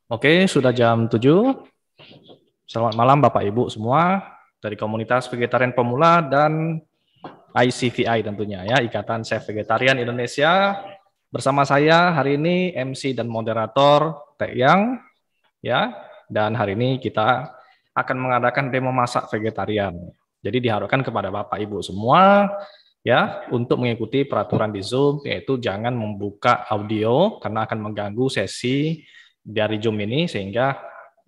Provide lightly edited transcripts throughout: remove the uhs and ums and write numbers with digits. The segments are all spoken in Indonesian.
Oke, sudah jam 7. Selamat malam Bapak Ibu semua dari komunitas vegetarian pemula dan ICVI tentunya ya, Ikatan Chef Vegetarian Indonesia. Bersama saya hari ini MC dan moderator Teh Yang ya. Dan hari ini kita akan mengadakan demo masak vegetarian. Jadi diharapkan kepada Bapak Ibu semua ya untuk mengikuti peraturan di Zoom, yaitu jangan membuka audio karena akan mengganggu sesi dari Zoom ini, sehingga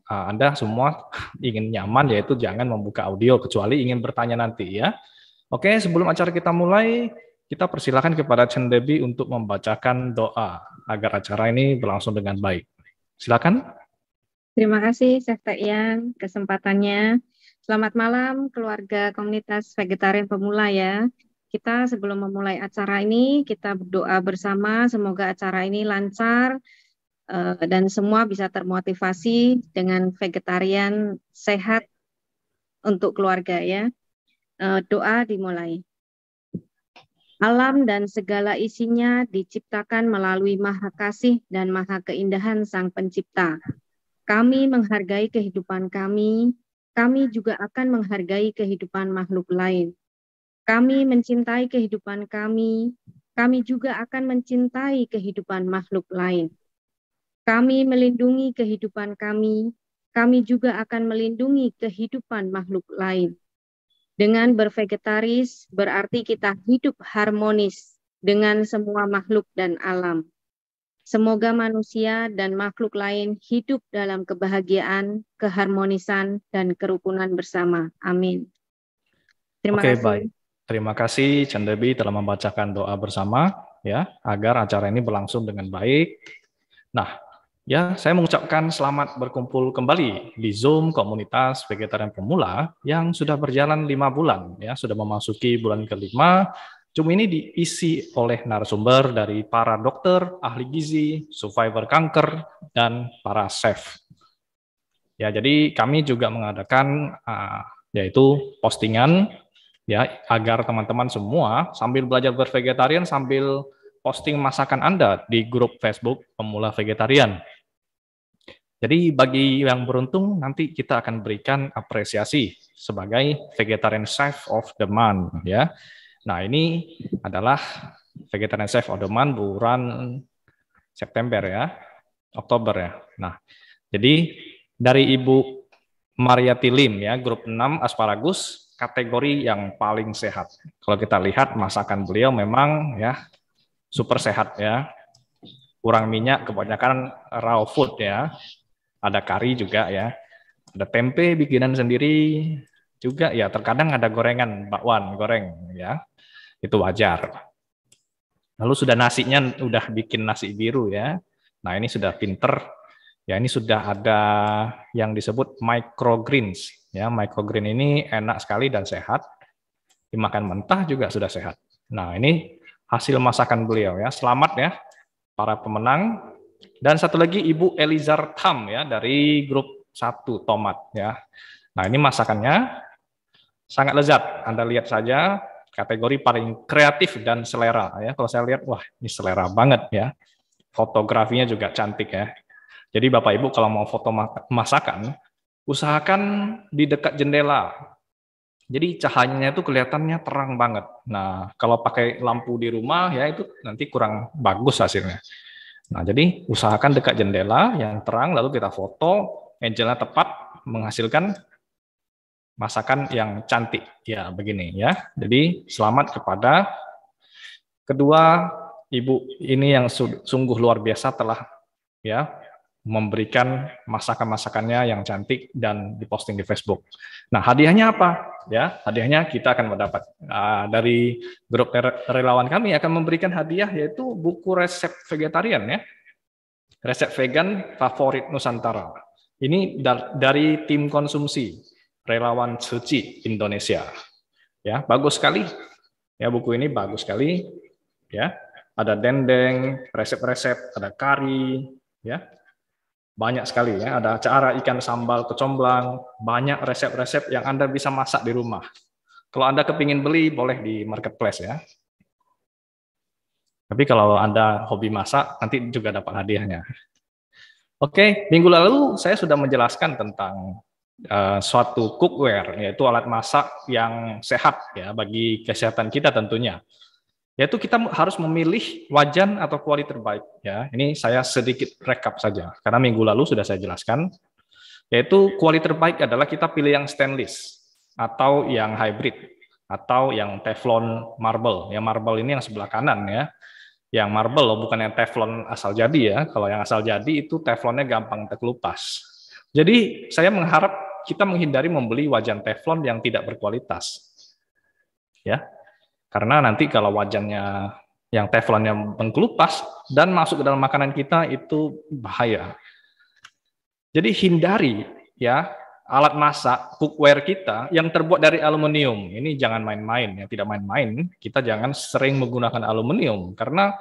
Anda semua ingin nyaman, yaitu jangan membuka audio kecuali ingin bertanya nanti ya. Oke, sebelum acara kita mulai, kita persilakan kepada Chen Debbie untuk membacakan doa agar acara ini berlangsung dengan baik. Silakan. Terima kasih, Chef Yang, kesempatannya. Selamat malam, keluarga komunitas vegetarian pemula ya. Kita sebelum memulai acara ini, kita berdoa bersama, semoga acara ini lancar dan semua bisa termotivasi dengan vegetarian sehat untuk keluarga ya. Doa dimulai. Alam dan segala isinya diciptakan melalui maha kasih dan maha keindahan Sang Pencipta. Kami menghargai kehidupan kami juga akan menghargai kehidupan makhluk lain. Kami mencintai kehidupan kami juga akan mencintai kehidupan makhluk lain. Kami melindungi kehidupan kami juga akan melindungi kehidupan makhluk lain. Dengan bervegetaris berarti kita hidup harmonis dengan semua makhluk dan alam. Semoga manusia dan makhluk lain hidup dalam kebahagiaan, keharmonisan, dan kerukunan bersama. Amin. Terima Oke, kasih. baik. Terima kasih Chen Debbie telah membacakan doa bersama ya, agar acara ini berlangsung dengan baik. Nah, ya, saya mengucapkan selamat berkumpul kembali di Zoom komunitas vegetarian pemula yang sudah berjalan 5 bulan ya, sudah memasuki bulan kelima. Zoom ini diisi oleh narasumber dari para dokter, ahli gizi, survivor kanker, dan para chef. Ya, jadi kami juga mengadakan yaitu postingan ya, agar teman-teman semua sambil belajar bervegetarian sambil posting masakan Anda di grup Facebook Pemula Vegetarian. Jadi bagi yang beruntung nanti kita akan berikan apresiasi sebagai Vegetarian Chef of the Month ya. Nah, ini adalah Vegetarian Chef of the Month bulan September ya, Oktober ya. Nah, jadi dari Ibu Mariati Lim ya, grup 6 asparagus, kategori yang paling sehat. Kalau kita lihat masakan beliau memang ya super sehat ya. Kurang minyak, kebanyakan raw food ya. Ada kari juga ya, ada tempe bikinan sendiri juga ya, terkadang ada gorengan, bakwan goreng ya, itu wajar. Lalu sudah nasinya udah bikin nasi biru ya, nah ini sudah pinter ya, ini sudah ada yang disebut microgreens ya, microgreen ini enak sekali dan sehat, dimakan mentah juga sudah sehat. Nah ini hasil masakan beliau ya, selamat ya para pemenang. Dan satu lagi Ibu Elizar Tham ya, dari grup 1 tomat ya. Nah, ini masakannya sangat lezat. Anda lihat saja, kategori paling kreatif dan selera ya. Kalau saya lihat, wah, ini selera banget ya. Fotografinya juga cantik ya. Jadi Bapak Ibu kalau mau foto masakan, usahakan di dekat jendela. Jadi cahayanya itu kelihatannya terang banget. Nah, kalau pakai lampu di rumah ya itu nanti kurang bagus hasilnya. Nah, jadi usahakan dekat jendela yang terang, lalu kita foto, angle-nya tepat, menghasilkan masakan yang cantik. Ya, begini ya. Jadi, selamat kepada kedua Ibu ini yang sungguh luar biasa telah ya memberikan masakan-masakannya yang cantik dan diposting di Facebook. Nah, hadiahnya apa? Ya, hadiahnya kita akan mendapat dari grup relawan kami akan memberikan hadiah yaitu buku resep vegetarian ya. Resep vegan favorit Nusantara. Ini dari tim konsumsi relawan suci Indonesia. Ya, bagus sekali. Ya, buku ini bagus sekali. Ya, ada dendeng, resep-resep, ada kari, ya. Banyak sekali ya, ada cara ikan sambal kecombrang, banyak resep-resep yang Anda bisa masak di rumah. Kalau Anda kepingin beli, boleh di marketplace ya. Tapi kalau Anda hobi masak, nanti juga dapat hadiahnya. Oke, minggu lalu saya sudah menjelaskan tentang suatu cookware, yaitu alat masak yang sehat ya bagi kesehatan kita tentunya. Yaitu kita harus memilih wajan atau kuali terbaik ya. Ini saya sedikit rekap saja karena minggu lalu sudah saya jelaskan. Yaitu kuali terbaik adalah kita pilih yang stainless atau yang hybrid atau yang Teflon marble. Yang marble ini yang sebelah kanan ya. Yang marble loh, bukan yang Teflon asal jadi ya. Kalau yang asal jadi itu Teflonnya gampang terkelupas. Jadi saya mengharap kita menghindari membeli wajan Teflon yang tidak berkualitas. Ya. Karena nanti kalau wajannya yang Teflonnya mengkelupas dan masuk ke dalam makanan kita itu bahaya. Jadi hindari ya alat masak cookware kita yang terbuat dari aluminium. Ini jangan main-main ya, tidak main-main. Kita jangan sering menggunakan aluminium karena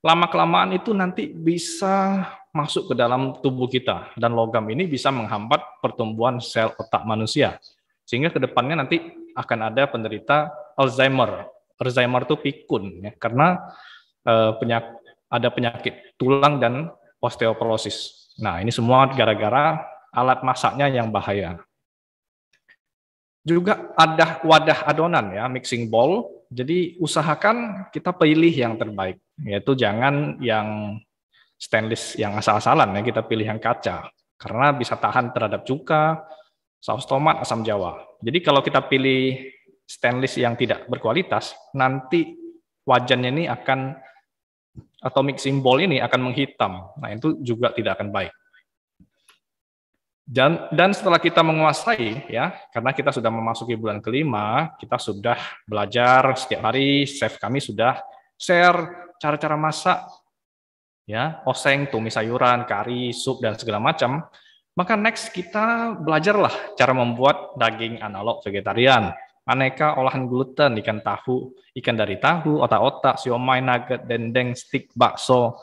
lama-kelamaan itu nanti bisa masuk ke dalam tubuh kita dan logam ini bisa menghambat pertumbuhan sel otak manusia. Sehingga ke depannya nanti akan ada penderita Alzheimer. Alzheimer itu pikun ya, karena ada penyakit tulang dan osteoporosis. Nah, ini semua gara-gara alat masaknya yang bahaya. Juga ada wadah adonan ya, mixing bowl. Jadi usahakan kita pilih yang terbaik, yaitu jangan yang stainless yang asal-asalan ya, kita pilih yang kaca karena bisa tahan terhadap cuka, saus tomat, asam jawa. Jadi kalau kita pilih stainless yang tidak berkualitas, nanti wajannya ini akan atau mixing bowl ini akan menghitam. Nah, itu juga tidak akan baik. Dan setelah kita menguasai, ya, karena kita sudah memasuki bulan kelima, kita sudah belajar setiap hari, chef kami sudah share cara-cara masak, ya, oseng, tumis sayuran, kari, sup, dan segala macam. Maka next kita belajarlah cara membuat daging analog vegetarian. Aneka olahan gluten, ikan tahu, ikan dari tahu, otak-otak, siomay, nugget, dendeng, stik, bakso,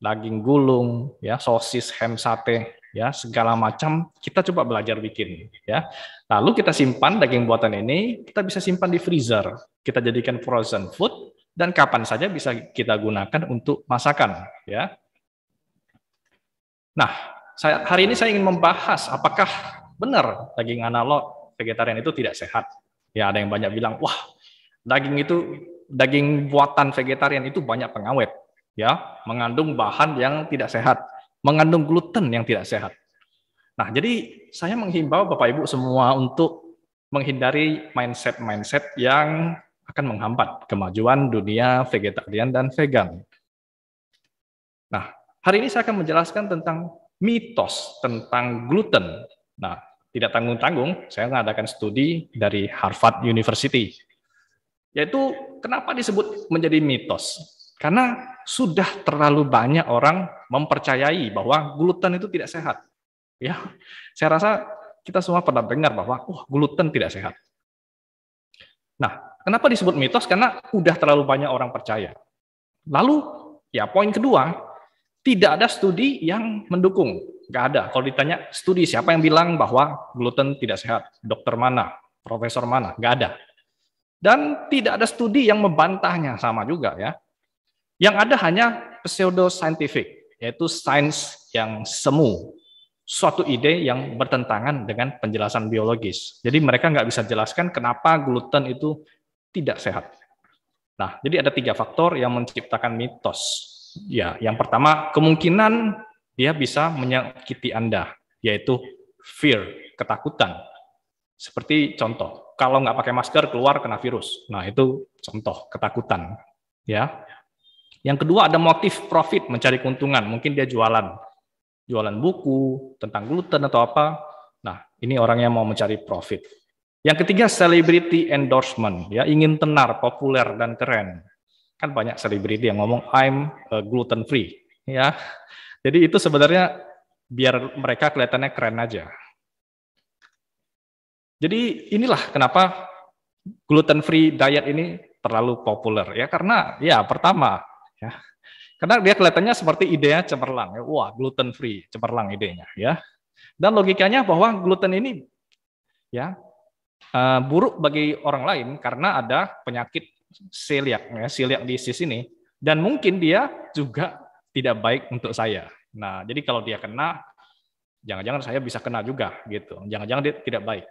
daging gulung, ya, sosis, ham, sate, ya, segala macam kita coba belajar bikin, ya. Lalu kita simpan daging buatan ini, kita bisa simpan di freezer, kita jadikan frozen food, dan kapan saja bisa kita gunakan untuk masakan, ya. Nah, hari ini saya ingin membahas apakah benar daging analog vegetarian itu tidak sehat. Ya, ada yang banyak bilang, wah, daging buatan vegetarian itu banyak pengawet, ya, mengandung bahan yang tidak sehat, mengandung gluten yang tidak sehat. Nah, jadi saya menghimbau Bapak Ibu semua untuk menghindari mindset-mindset yang akan menghambat kemajuan dunia vegetarian dan vegan. Nah, hari ini saya akan menjelaskan tentang mitos tentang gluten. Nah, tidak tanggung-tanggung, saya mengadakan studi dari Harvard University. Yaitu kenapa disebut menjadi mitos? Karena sudah terlalu banyak orang mempercayai bahwa gluten itu tidak sehat. Ya, saya rasa kita semua pernah dengar bahwa gluten tidak sehat. Nah, kenapa disebut mitos? Karena udah terlalu banyak orang percaya. Lalu, ya poin kedua, tidak ada studi yang mendukung. Nggak ada. Kalau ditanya studi siapa yang bilang bahwa gluten tidak sehat, dokter mana, profesor mana, nggak ada. Dan tidak ada studi yang membantahnya, sama juga ya. Yang ada hanya pseudo-scientific, yaitu sains yang semu, suatu ide yang bertentangan dengan penjelasan biologis. Jadi mereka nggak bisa jelaskan kenapa gluten itu tidak sehat. Nah, jadi ada 3 faktor yang menciptakan mitos. Ya, yang pertama, kemungkinan dia bisa menyakiti Anda, yaitu fear, ketakutan. Seperti contoh, kalau nggak pakai masker keluar kena virus. Nah, itu contoh ketakutan. Ya. Yang kedua ada motif profit, mencari keuntungan. Mungkin dia jualan buku tentang gluten atau apa. Nah, ini orang yang mau mencari profit. Yang ketiga celebrity endorsement, ya, ingin tenar, populer dan keren. Kan banyak selebriti yang ngomong I'm gluten free, ya. Jadi itu sebenarnya biar mereka kelihatannya keren aja. Jadi inilah kenapa gluten free diet ini terlalu populer, ya, karena ya pertama ya, karena dia kelihatannya seperti idenya cemerlang, ya. Wah, gluten free, cemerlang idenya, ya. Dan logikanya bahwa gluten ini ya buruk bagi orang lain karena ada penyakit celiac, ya, celiac disease ini, dan mungkin dia juga tidak baik untuk saya. Nah, jadi kalau dia kena, jangan-jangan saya bisa kena juga gitu. Jangan-jangan dia tidak baik.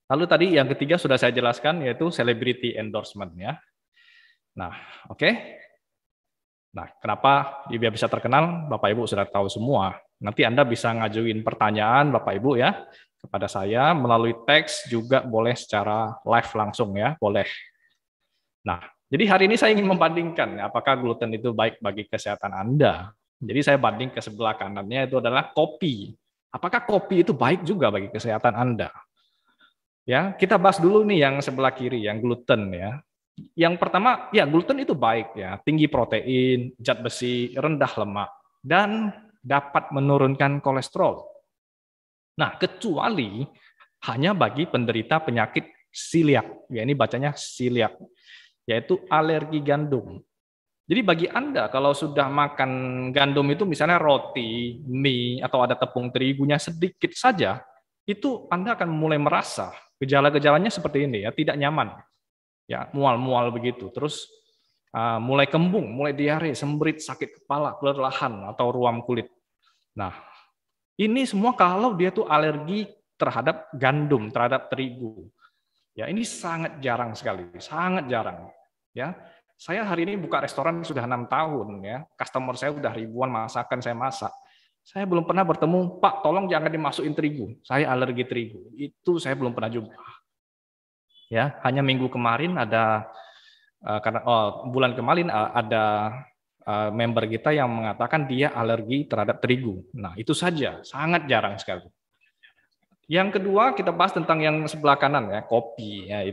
Lalu tadi yang ketiga sudah saya jelaskan, yaitu celebrity endorsement ya. Nah, oke. Nah, kenapa dia bisa terkenal? Bapak Ibu sudah tahu semua. Nanti Anda bisa ngajuin pertanyaan Bapak Ibu ya kepada saya melalui teks, juga boleh secara live langsung ya, boleh. Nah, jadi hari ini saya ingin membandingkan apakah gluten itu baik bagi kesehatan Anda. Jadi saya banding ke sebelah kanannya itu adalah kopi. Apakah kopi itu baik juga bagi kesehatan Anda? Ya, kita bahas dulu nih yang sebelah kiri, yang gluten ya. Yang pertama, ya gluten itu baik ya, tinggi protein, zat besi, rendah lemak, dan dapat menurunkan kolesterol. Nah, kecuali hanya bagi penderita penyakit celiac, ya ini bacanya celiac, yaitu alergi gandum. Jadi bagi Anda kalau sudah makan gandum itu misalnya roti, mie, atau ada tepung terigunya sedikit saja, itu Anda akan mulai merasa gejala-gejalanya seperti ini ya, tidak nyaman. Ya, mual-mual begitu. Terus mulai kembung, mulai diare, semberit, sakit kepala, kelelahan atau ruam kulit. Nah, ini semua kalau dia tuh alergi terhadap gandum, terhadap terigu. Ya, ini sangat jarang sekali, sangat jarang. Ya, saya hari ini buka restoran sudah 6 tahun ya. Customer saya udah ribuan, masakan saya masak. Saya belum pernah bertemu, Pak, tolong jangan dimasukin terigu. Saya alergi terigu. Itu saya belum pernah jumpa. Ya, hanya minggu kemarin ada bulan kemarin ada member kita yang mengatakan dia alergi terhadap terigu. Nah, itu saja, sangat jarang sekali. Yang kedua, kita bahas tentang yang sebelah kanan ya, kopi. Ya,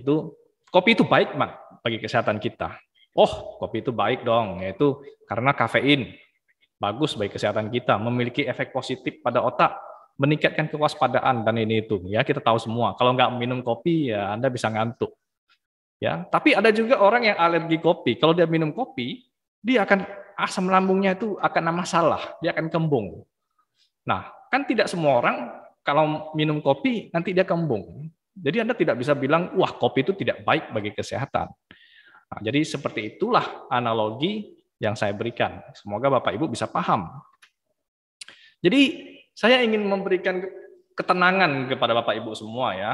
kopi itu baik, Mak, bagi kesehatan kita. Oh, kopi itu baik dong, yaitu karena kafein. Bagus bagi kesehatan kita, memiliki efek positif pada otak, meningkatkan kewaspadaan dan ini itu. Ya, kita tahu semua. Kalau nggak minum kopi, ya Anda bisa ngantuk. Ya, tapi ada juga orang yang alergi kopi. Kalau dia minum kopi, dia akan asam lambungnya itu akan ada masalah, dia akan kembung. Nah, kan tidak semua orang kalau minum kopi nanti dia kembung. Jadi Anda tidak bisa bilang, wah kopi itu tidak baik bagi kesehatan. Nah, jadi seperti itulah analogi yang saya berikan. Semoga Bapak Ibu bisa paham. Jadi saya ingin memberikan ketenangan kepada Bapak Ibu semua ya,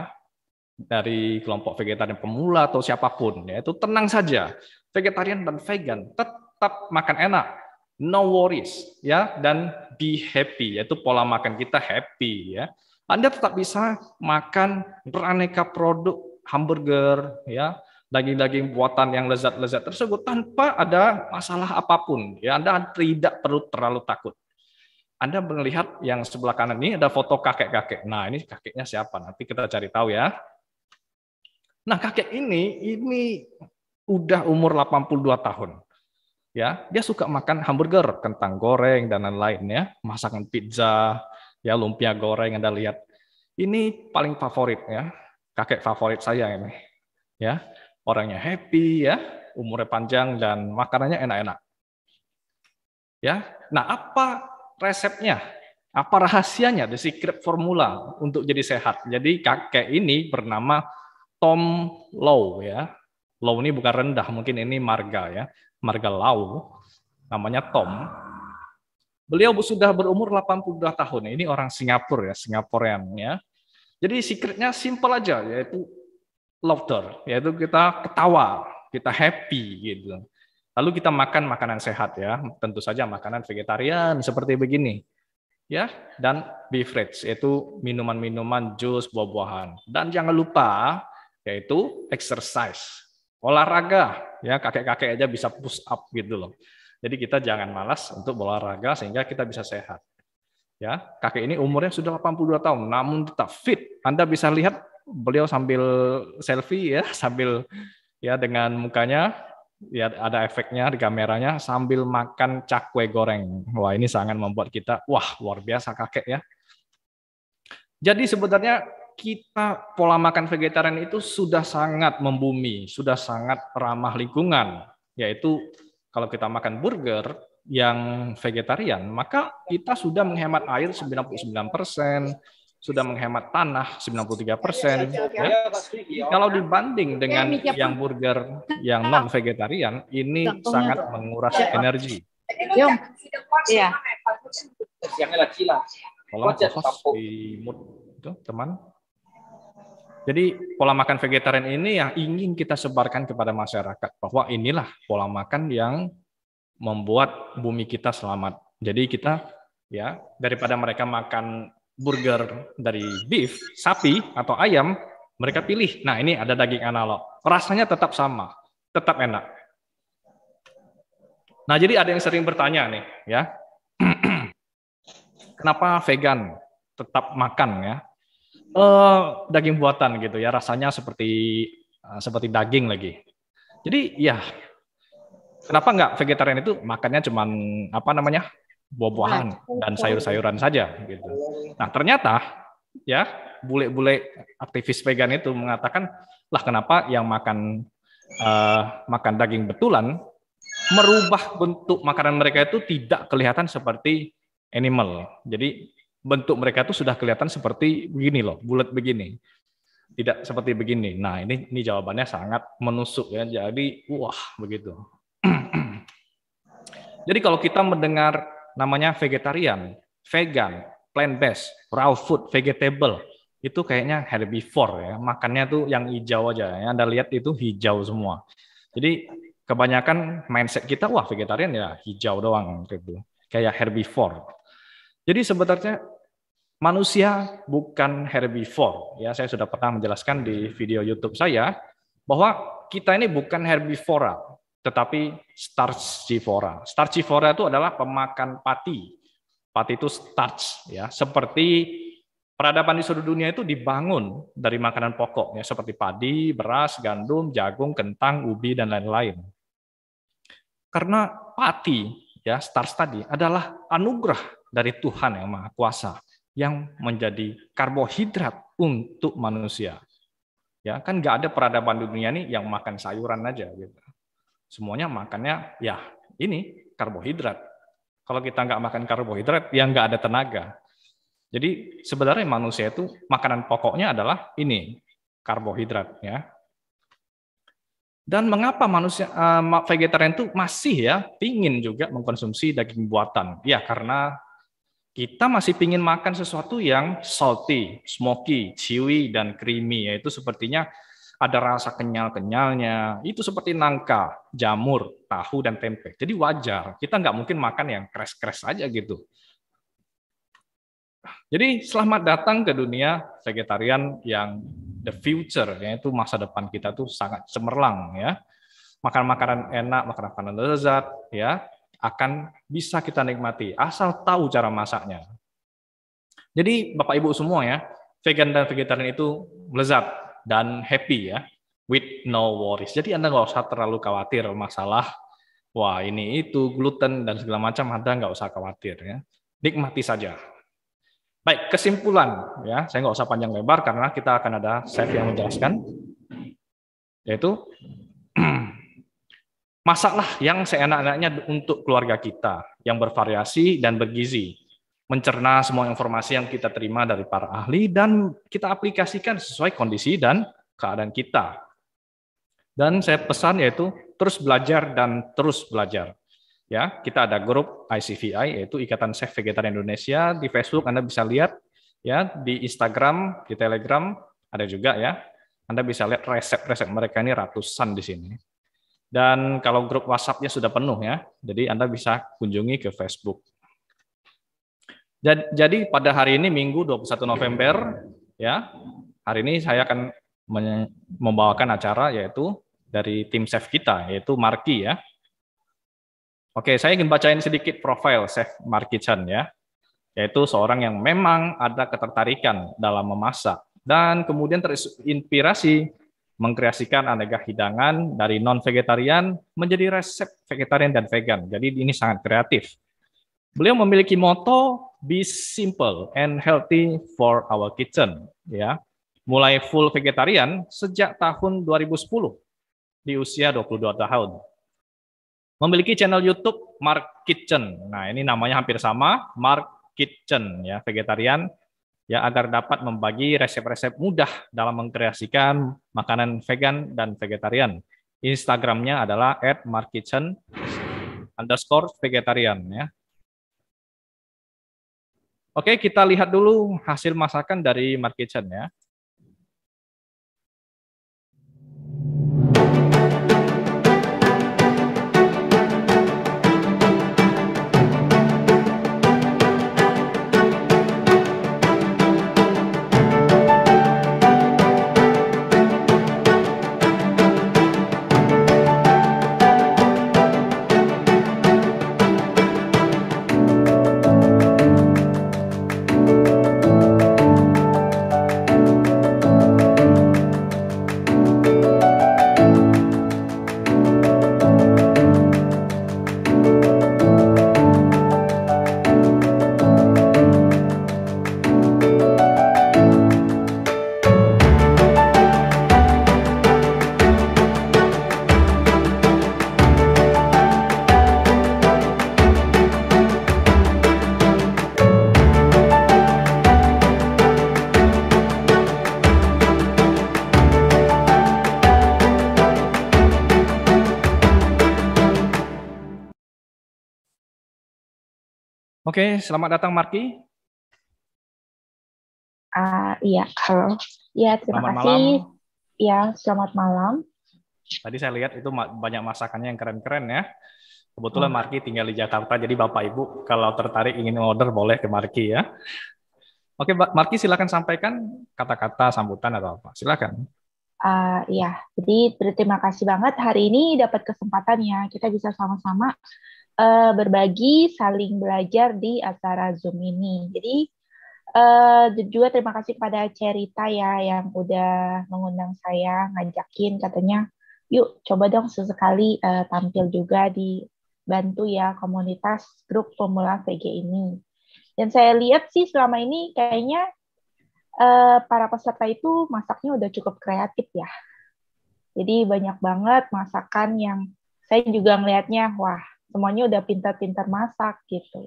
dari kelompok vegetarian pemula atau siapapun, yaitu tenang saja. Vegetarian dan vegan tetap makan enak, no worries ya, dan be happy, yaitu pola makan kita happy ya. Anda tetap bisa makan beraneka produk hamburger ya, daging-daging buatan yang lezat-lezat tersebut tanpa ada masalah apapun ya. Anda tidak perlu terlalu takut. Anda melihat yang sebelah kanan ini ada foto kakek-kakek. Nah, ini kakeknya siapa? Nanti kita cari tahu ya. Nah, kakek ini udah umur 82 tahun. Ya, dia suka makan hamburger, kentang goreng dan lain-lain ya, masakan pizza, ya lumpia goreng Anda lihat. Ini paling favorit ya. Kakek favorit saya ini. Ya, orangnya happy ya, umurnya panjang dan makanannya enak-enak. Ya. Nah, apa resepnya? Apa rahasianya? The secret formula untuk jadi sehat. Jadi kakek ini bernama Tom Low ya. Low ini bukan rendah, mungkin ini marga ya. Marga Lau. Namanya Tom. Beliau sudah berumur 82 tahun. Ini orang Singapura ya, Singaporean ya. Jadi secretnya simple aja, yaitu laughter, yaitu kita ketawa, kita happy gitu. Lalu kita makan makanan sehat ya, tentu saja makanan vegetarian seperti begini. Ya, dan beverage, yaitu minuman-minuman jus, buah-buahan. Dan jangan lupa yaitu exercise, olahraga ya, kakek-kakek aja bisa push up gitu loh. Jadi kita jangan malas untuk berolahraga sehingga kita bisa sehat. Ya, kakek ini umurnya sudah 82 tahun namun tetap fit. Anda bisa lihat beliau sambil selfie ya, sambil ya dengan mukanya ya ada efeknya di kameranya sambil makan cakwe goreng. Wah, ini sangat membuat kita wah luar biasa kakek ya. Jadi sebenarnya kita pola makan vegetarian itu sudah sangat membumi, sudah sangat ramah lingkungan, yaitu kalau kita makan burger yang vegetarian, maka kita sudah menghemat air 99%, sudah menghemat tanah 93%. Ya. Kalau dibanding dengan yang burger yang non-vegetarian, ini sangat menguras energi. Yung, iya. Tolong fokus di mood itu, teman. Jadi pola makan vegetarian ini yang ingin kita sebarkan kepada masyarakat bahwa inilah pola makan yang membuat bumi kita selamat. Jadi kita ya daripada mereka makan burger dari beef, sapi atau ayam, mereka pilih. Nah, ini ada daging analog. Rasanya tetap sama, tetap enak. Nah, jadi ada yang sering bertanya nih, ya. Kenapa vegan tetap makan ya? Daging buatan gitu ya, rasanya seperti daging lagi. Jadi ya, kenapa nggak vegetarian itu makannya cuman apa namanya buah-buahan dan sayur-sayuran saja gitu. Nah ternyata ya bule-bule aktivis vegan itu mengatakan lah kenapa yang makan daging betulan merubah bentuk makanan mereka itu tidak kelihatan seperti animal. Jadi bentuk mereka itu sudah kelihatan seperti begini loh, bulat begini. Tidak seperti begini. Nah, ini jawabannya sangat menusuk ya. Jadi, wah, begitu. Jadi kalau kita mendengar namanya vegetarian, vegan, plant-based, raw food, vegetable, itu kayaknya herbivore ya. Makannya tuh yang hijau aja. Ya. Anda lihat itu hijau semua. Jadi kebanyakan mindset kita, wah vegetarian ya hijau doang gitu. Kayak herbivore. Jadi sebenarnya manusia bukan herbivore. Ya, saya sudah pernah menjelaskan di video YouTube saya bahwa kita ini bukan herbivora, tetapi starchivora. Starchivora itu adalah pemakan pati. Pati itu starch, ya. Seperti peradaban di seluruh dunia itu dibangun dari makanan pokok, ya, seperti padi, beras, gandum, jagung, kentang, ubi, dan lain-lain. Karena pati, ya, starch tadi adalah anugerah dari Tuhan yang Maha Kuasa yang menjadi karbohidrat untuk manusia. Ya, kan nggak ada peradaban dunia nih yang makan sayuran aja gitu. Semuanya makannya ya ini karbohidrat. Kalau kita nggak makan karbohidrat, ya nggak ada tenaga. Jadi sebenarnya manusia itu makanan pokoknya adalah ini karbohidrat ya. Dan mengapa manusia vegetarian itu masih ya pingin juga mengkonsumsi daging buatan? Ya karena kita masih pingin makan sesuatu yang salty, smoky, chewy, dan creamy, yaitu sepertinya ada rasa kenyal-kenyalnya. Itu seperti nangka, jamur, tahu, dan tempe. Jadi wajar, kita nggak mungkin makan yang crash-crash aja gitu. Jadi selamat datang ke dunia vegetarian yang the future, yaitu masa depan kita tuh sangat cemerlang ya. Makan-makanan enak, makanan lezat, ya akan bisa kita nikmati asal tahu cara masaknya. Jadi Bapak Ibu semua ya, vegan dan vegetarian itu lezat dan happy ya, with no worries. Jadi Anda nggak usah terlalu khawatir masalah wah ini itu gluten dan segala macam, Anda nggak usah khawatir ya. Nikmati saja. Baik, kesimpulan ya, saya nggak usah panjang lebar karena kita akan ada chef yang menjelaskan, yaitu masaklah yang seenak-enaknya untuk keluarga kita, yang bervariasi dan bergizi. Mencerna semua informasi yang kita terima dari para ahli dan kita aplikasikan sesuai kondisi dan keadaan kita. Dan saya pesan yaitu terus belajar dan terus belajar. Ya, kita ada grup ICVI yaitu Ikatan Chef Vegetarian Indonesia di Facebook, Anda bisa lihat ya, di Instagram, di Telegram ada juga ya. Anda bisa lihat resep-resep mereka ini ratusan di sini. Dan kalau grup WhatsApp-nya sudah penuh ya, jadi Anda bisa kunjungi ke Facebook. Jadi pada hari ini Minggu 21 November ya, hari ini saya akan membawakan acara yaitu dari tim chef kita yaitu Marky ya. Oke, saya ingin bacain sedikit profil Chef Marky Chan ya, yaitu seorang yang memang ada ketertarikan dalam memasak dan kemudian terinspirasi mengkreasikan aneka hidangan dari non-vegetarian menjadi resep vegetarian dan vegan. Jadi ini sangat kreatif. Beliau memiliki moto "Be simple and healthy for our kitchen." Ya, mulai full vegetarian sejak tahun 2010 di usia 22 tahun. Memiliki channel YouTube Mark Kitchen. Nah, ini namanya hampir sama, Mark Kitchen ya, vegetarian ya, agar dapat membagi resep-resep mudah dalam mengkreasikan makanan vegan dan vegetarian. Instagramnya adalah @markkitchen. underscore vegetarian ya. Oke, kita lihat dulu hasil masakan dari Mark Kitchen ya. Oke, selamat datang Marki. Iya, halo. Ya, terima Selamat kasih. malam. Ya, selamat malam. Tadi saya lihat itu banyak masakannya yang keren-keren ya. Kebetulan Oh. Marki tinggal di Jakarta, jadi Bapak Ibu kalau tertarik ingin order boleh ke Marki ya. Oke, Marki silakan sampaikan kata-kata sambutan atau apa. Silakan. Iya, jadi berterima kasih banget hari ini dapat kesempatan ya kita bisa sama-sama berbagi, saling belajar di acara Zoom ini. Jadi juga terima kasih kepada Cerita ya yang udah mengundang saya, ngajakin katanya, yuk coba dong sesekali tampil juga di bantu ya komunitas grup pemula VG ini. Dan saya lihat sih selama ini kayaknya para peserta itu masaknya udah cukup kreatif ya. Jadi banyak banget masakan yang saya juga ngelihatnya, wah semuanya udah pintar-pintar masak gitu.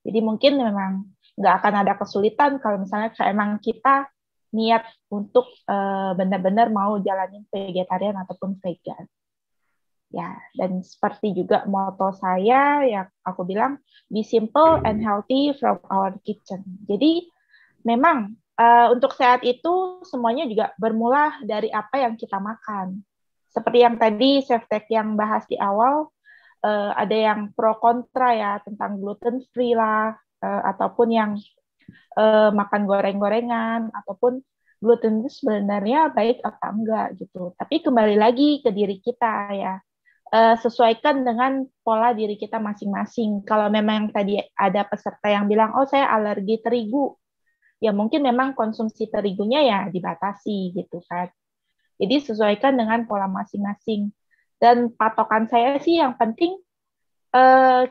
Jadi mungkin memang nggak akan ada kesulitan kalau misalnya emang kita niat untuk benar-benar mau jalanin vegetarian ataupun vegan. Ya, dan seperti juga moto saya, ya aku bilang, be simple and healthy from our kitchen. Jadi memang untuk sehat itu semuanya juga bermula dari apa yang kita makan. Seperti yang tadi Chef Tech yang bahas di awal, ada yang pro kontra ya tentang gluten free lah, ataupun yang makan goreng-gorengan, ataupun gluten itu sebenarnya baik apa enggak gitu. Tapi kembali lagi ke diri kita ya. Sesuaikan dengan pola diri kita masing-masing. Kalau memang tadi ada peserta yang bilang, oh saya alergi terigu, ya mungkin memang konsumsi terigunya ya dibatasi gitu kan. Jadi sesuaikan dengan pola masing-masing. Dan patokan saya sih yang penting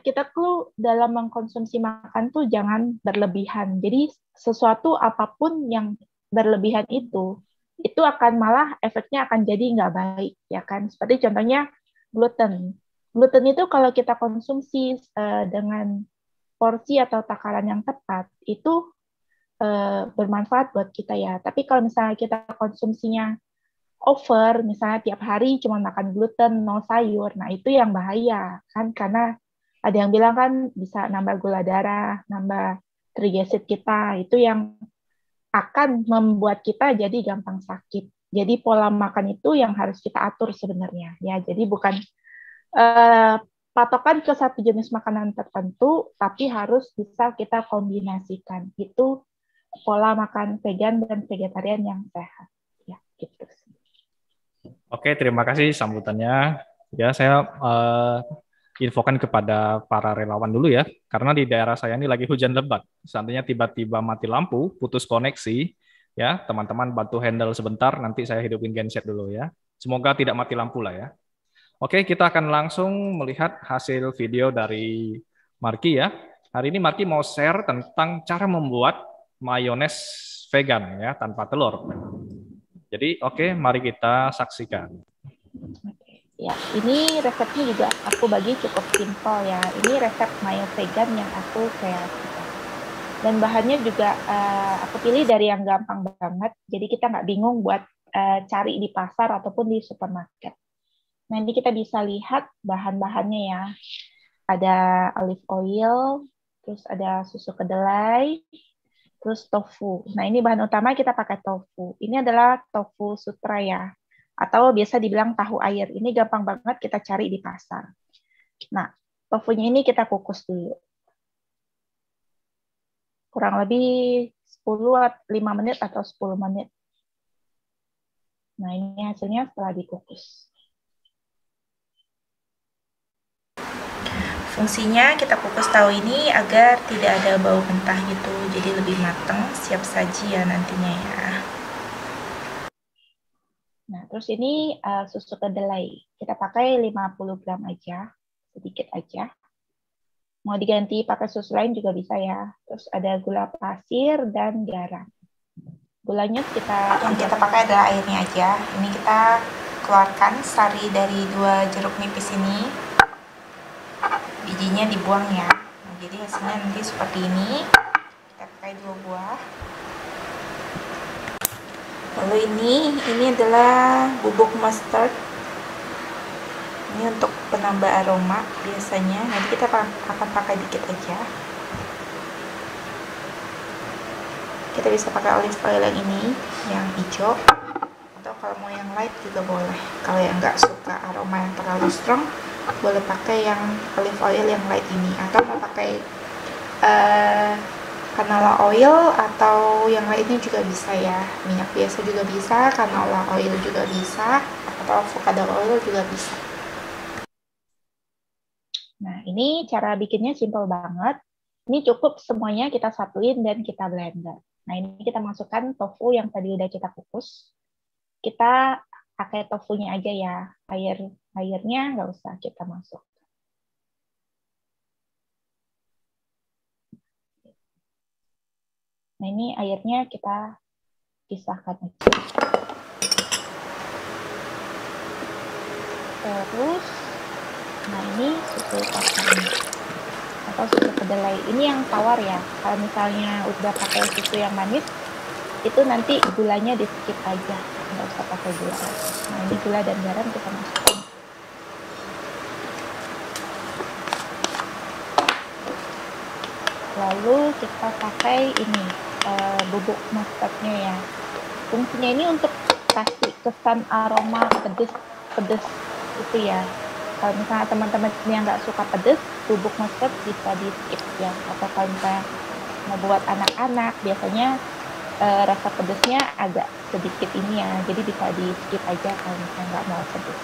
kita tuh dalam mengkonsumsi makan tuh jangan berlebihan. Jadi sesuatu apapun yang berlebihan itu akan malah efeknya akan jadi nggak baik ya kan. Seperti contohnya gluten. Gluten itu kalau kita konsumsi dengan porsi atau takaran yang tepat itu bermanfaat buat kita ya. Tapi kalau misalnya kita konsumsinya over, misalnya tiap hari cuma makan gluten, no sayur, nah itu yang bahaya kan karena ada yang bilang kan bisa nambah gula darah, nambah trigliserid kita, itu yang akan membuat kita jadi gampang sakit. Jadi pola makan itu yang harus kita atur sebenarnya ya. Jadi bukan patokan ke satu jenis makanan tertentu, tapi harus bisa kita kombinasikan. Itu pola makan vegan dan vegetarian yang sehat. Ya, gitu. Oke, terima kasih sambutannya. Ya, saya infokan kepada para relawan dulu ya, karena di daerah saya ini lagi hujan lebat. Seandainya tiba-tiba mati lampu, putus koneksi, ya teman-teman bantu handle sebentar, nanti saya hidupin genset dulu ya. Semoga tidak mati lampu lah ya. Oke, kita akan langsung melihat hasil video dari Marki ya. Hari ini Marki mau share tentang cara membuat mayones vegan ya, tanpa telur. Jadi oke, mari kita saksikan. Ya, ini resepnya juga aku bagi cukup simpel ya. Ini resep mayo vegan yang aku kreasikan. Dan bahannya juga aku pilih dari yang gampang banget. Jadi kita nggak bingung buat cari di pasar ataupun di supermarket. Nah, ini kita bisa lihat bahan-bahannya ya. ada olive oil, terus ada susu kedelai, terus tofu. Nah, ini bahan utama kita pakai tofu. Ini adalah tofu sutra ya, atau biasa dibilang tahu air. Ini gampang banget kita cari di pasar. Nah, tofunya ini kita kukus dulu. Kurang lebih 5 menit atau 10 menit. Nah, ini hasilnya setelah dikukus. Fungsinya kita kukus tahu ini agar tidak ada bau mentah gitu, jadi lebih matang, siap saji ya nantinya ya. Nah, terus ini susu kedelai. Kita pakai 50 gram aja, sedikit aja. Mau diganti pakai susu lain juga bisa ya. Terus ada gula pasir dan garam. Gulanya yang kita pakai adalah airnya aja. Ini kita keluarkan sari dari 2 jeruk nipis ini. Bijinya dibuang ya. Nah, jadi hasilnya nanti seperti ini. Kita pakai 2 buah. Lalu ini adalah bubuk mustard. Ini untuk penambah aroma biasanya. Nanti kita akan pakai dikit aja. Kita bisa pakai olive oil yang ini, yang hijau. Atau kalau mau yang light juga boleh. Kalau yang nggak suka aroma yang terlalu strong, boleh pakai yang olive oil yang light ini. Atau mau pakai canola oil atau yang lainnya juga bisa ya. Minyak biasa juga bisa, canola oil juga bisa, atau avocado oil juga bisa. Nah, ini cara bikinnya simple banget. Ini cukup semuanya kita satuin dan kita blender. Nah, ini kita masukkan tofu yang tadi udah kita kukus. Kita pakai tofunya aja ya. Airnya nggak usah kita masuk. Nah, ini airnya kita pisahkan aja. Terus, nah ini susu kacang atau susu kedelai. Ini yang tawar ya. Kalau misalnya udah pakai susu yang manis, itu nanti gulanya di skip aja. Nggak usah pakai gula. Nah, ini gula dan garam kita masukkan. Lalu kita pakai ini, bubuk mustardnya ya. Fungsinya ini untuk kasih kesan aroma pedes itu ya. Kalau misalnya teman-teman yang nggak suka pedes, bubuk mustard bisa di skip ya. Atau kalau misalnya mau buat anak-anak, biasanya rasa pedesnya agak sedikit ini ya. Jadi bisa di skip aja kalau misalnya nggak mau pedes.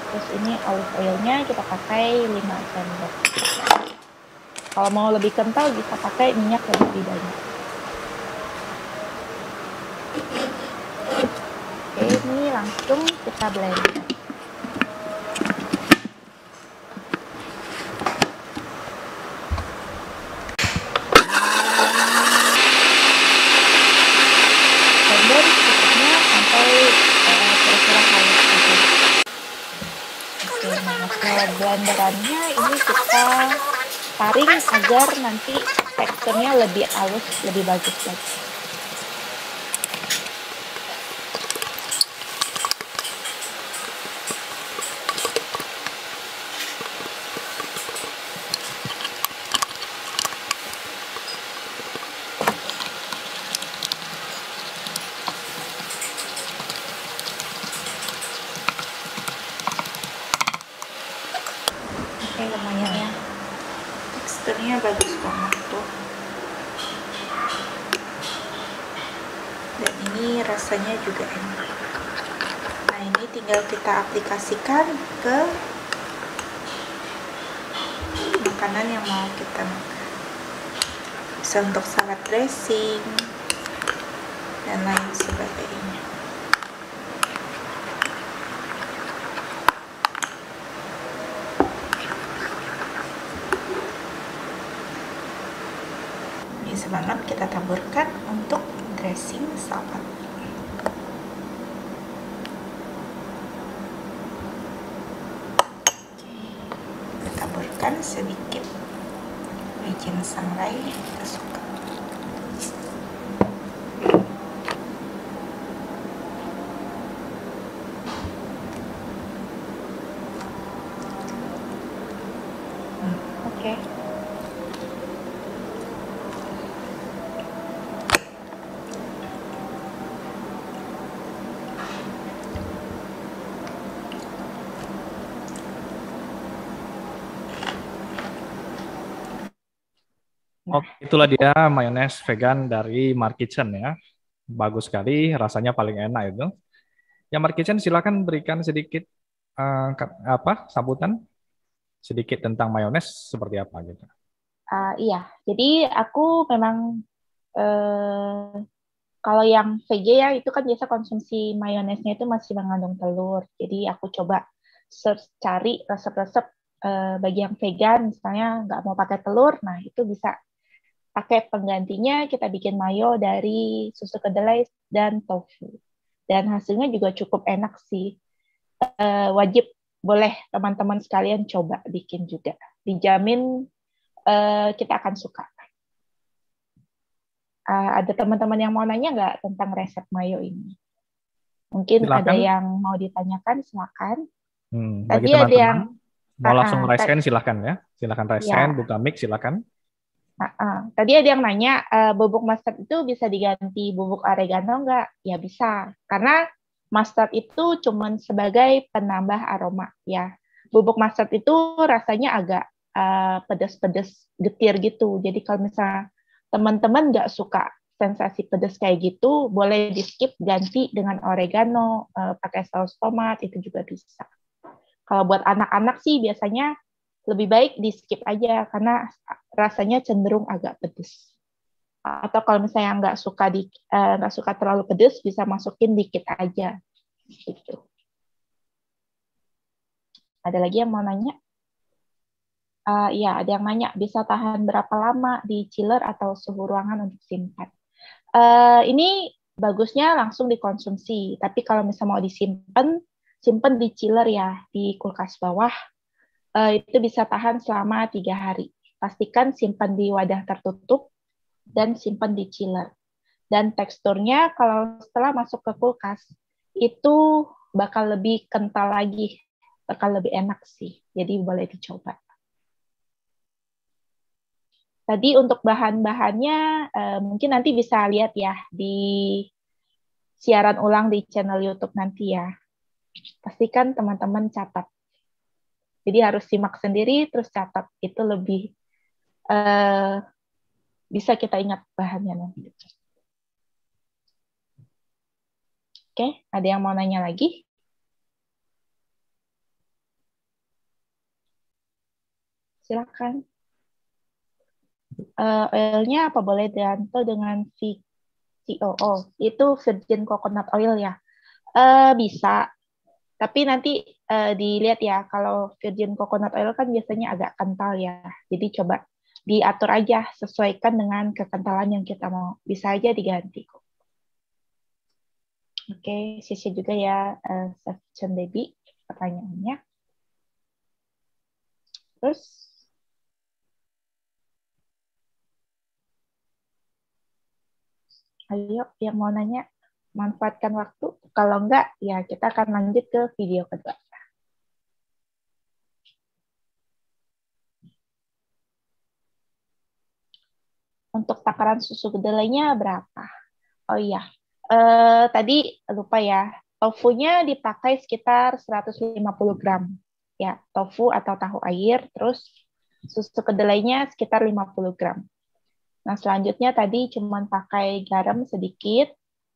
Terus ini olive oilnya kita pakai 5 sendok. Kalau mau lebih kental bisa pakai minyak yang lebih banyak. Oke, ini langsung kita blend. Blend cukupnya sampai kira-kira halus aja. Oke, nah hasil blenderannya ini kita taring agar nanti teksturnya lebih halus, lebih bagus lagi. Oke, lumayan ya. Teksturnya bagus banget tuh. Dan ini rasanya juga enak. Nah, ini tinggal kita aplikasikan ke makanan yang mau kita makan. Bisa untuk salad dressing dan lain sebagainya. Bisa banget kita taburkan untuk dressing salad. Kita taburkan sedikit wijen sangrai yang kita suka. Oke. Oke, itulah dia mayones vegan dari Mark Kitchen ya. Bagus sekali, rasanya paling enak itu. Ya Mark Kitchen silakan berikan sedikit sambutan sedikit tentang mayones seperti apa gitu. Iya, jadi aku memang kalau yang VG ya itu kan biasa konsumsi mayonesnya itu masih mengandung telur. Jadi aku coba search cari resep-resep bagi yang vegan, misalnya nggak mau pakai telur, nah itu bisa pakai penggantinya kita bikin mayo dari susu kedelai dan tofu. Dan hasilnya juga cukup enak sih. Wajib boleh teman-teman sekalian coba bikin juga. Dijamin kita akan suka. Ada teman-teman yang mau nanya nggak tentang resep mayo ini? Mungkin Silakan. ada yang mau ditanyakan, silakan. Bagi Tadi ada teman-teman yang mau langsung raise hand silakan ya. Silakan raise ya. hand, buka mic silakan. Tadi ada yang nanya, bubuk mustard itu bisa diganti bubuk oregano nggak? Ya bisa, karena mustard itu cuma sebagai penambah aroma ya. Bubuk mustard itu rasanya agak pedas-pedas getir gitu. Jadi kalau misalnya teman-teman nggak suka sensasi pedas kayak gitu, boleh di skip ganti dengan oregano, pakai saus tomat itu juga bisa. Kalau buat anak-anak sih biasanya lebih baik di skip aja karena rasanya cenderung agak pedas. Atau kalau misalnya nggak suka terlalu pedas, bisa masukin dikit aja. Gitu. Ada lagi yang mau nanya? Ya, ada yang nanya, bisa tahan berapa lama di chiller atau suhu ruangan untuk simpan? Ini bagusnya langsung dikonsumsi, tapi kalau misalnya mau disimpan, simpan di chiller ya, di kulkas bawah. Itu bisa tahan selama 3 hari. Pastikan simpan di wadah tertutup dan simpan di chiller. Dan teksturnya kalau setelah masuk ke kulkas, itu bakal lebih kental lagi, bakal lebih enak sih. Jadi boleh dicoba. Tadi untuk bahan-bahannya mungkin nanti bisa lihat ya di siaran ulang di channel YouTube nanti ya. Pastikan teman-teman catat. Jadi harus simak sendiri terus catat. Itu lebih bisa kita ingat bahannya nanti. Oke, ada yang mau nanya lagi? Silakan. Oilnya apa boleh dianto dengan VCOO? Itu virgin coconut oil ya? Bisa, tapi nanti dilihat ya, kalau virgin coconut oil kan biasanya agak kental ya, jadi coba diatur aja, sesuaikan dengan kekentalan yang kita mau, bisa aja diganti. Oke, sisi juga ya, Section Baby, pertanyaannya. Terus, ayo yang mau nanya, manfaatkan waktu. Kalau enggak, ya kita akan lanjut ke video kedua. Untuk takaran susu kedelainya berapa? Oh iya, tadi lupa ya, tofunya dipakai sekitar 150 gram. Ya, tofu atau tahu air, terus susu kedelainya sekitar 50 gram. Nah, selanjutnya tadi cuma pakai garam sedikit,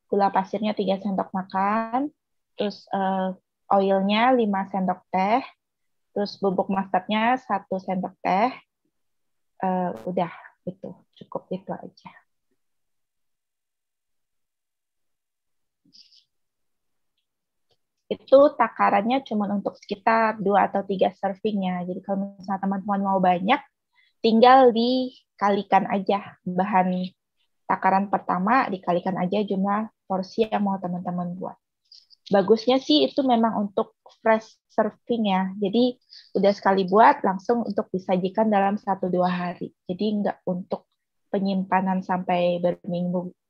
gula pasirnya 3 sendok makan, terus oilnya 5 sendok teh, terus bubuk mustardnya 1 sendok teh, udah itu, cukup itu aja. Itu takarannya cuma untuk sekitar 2 atau 3 servingnya. Jadi kalau misalnya teman-teman mau banyak, tinggal dikalikan aja bahan takaran pertama, dikalikan aja jumlah porsi yang mau teman-teman buat. Bagusnya sih itu memang untuk fresh serving ya. Jadi udah sekali buat langsung untuk disajikan dalam 1-2 hari. Jadi nggak untuk penyimpanan sampai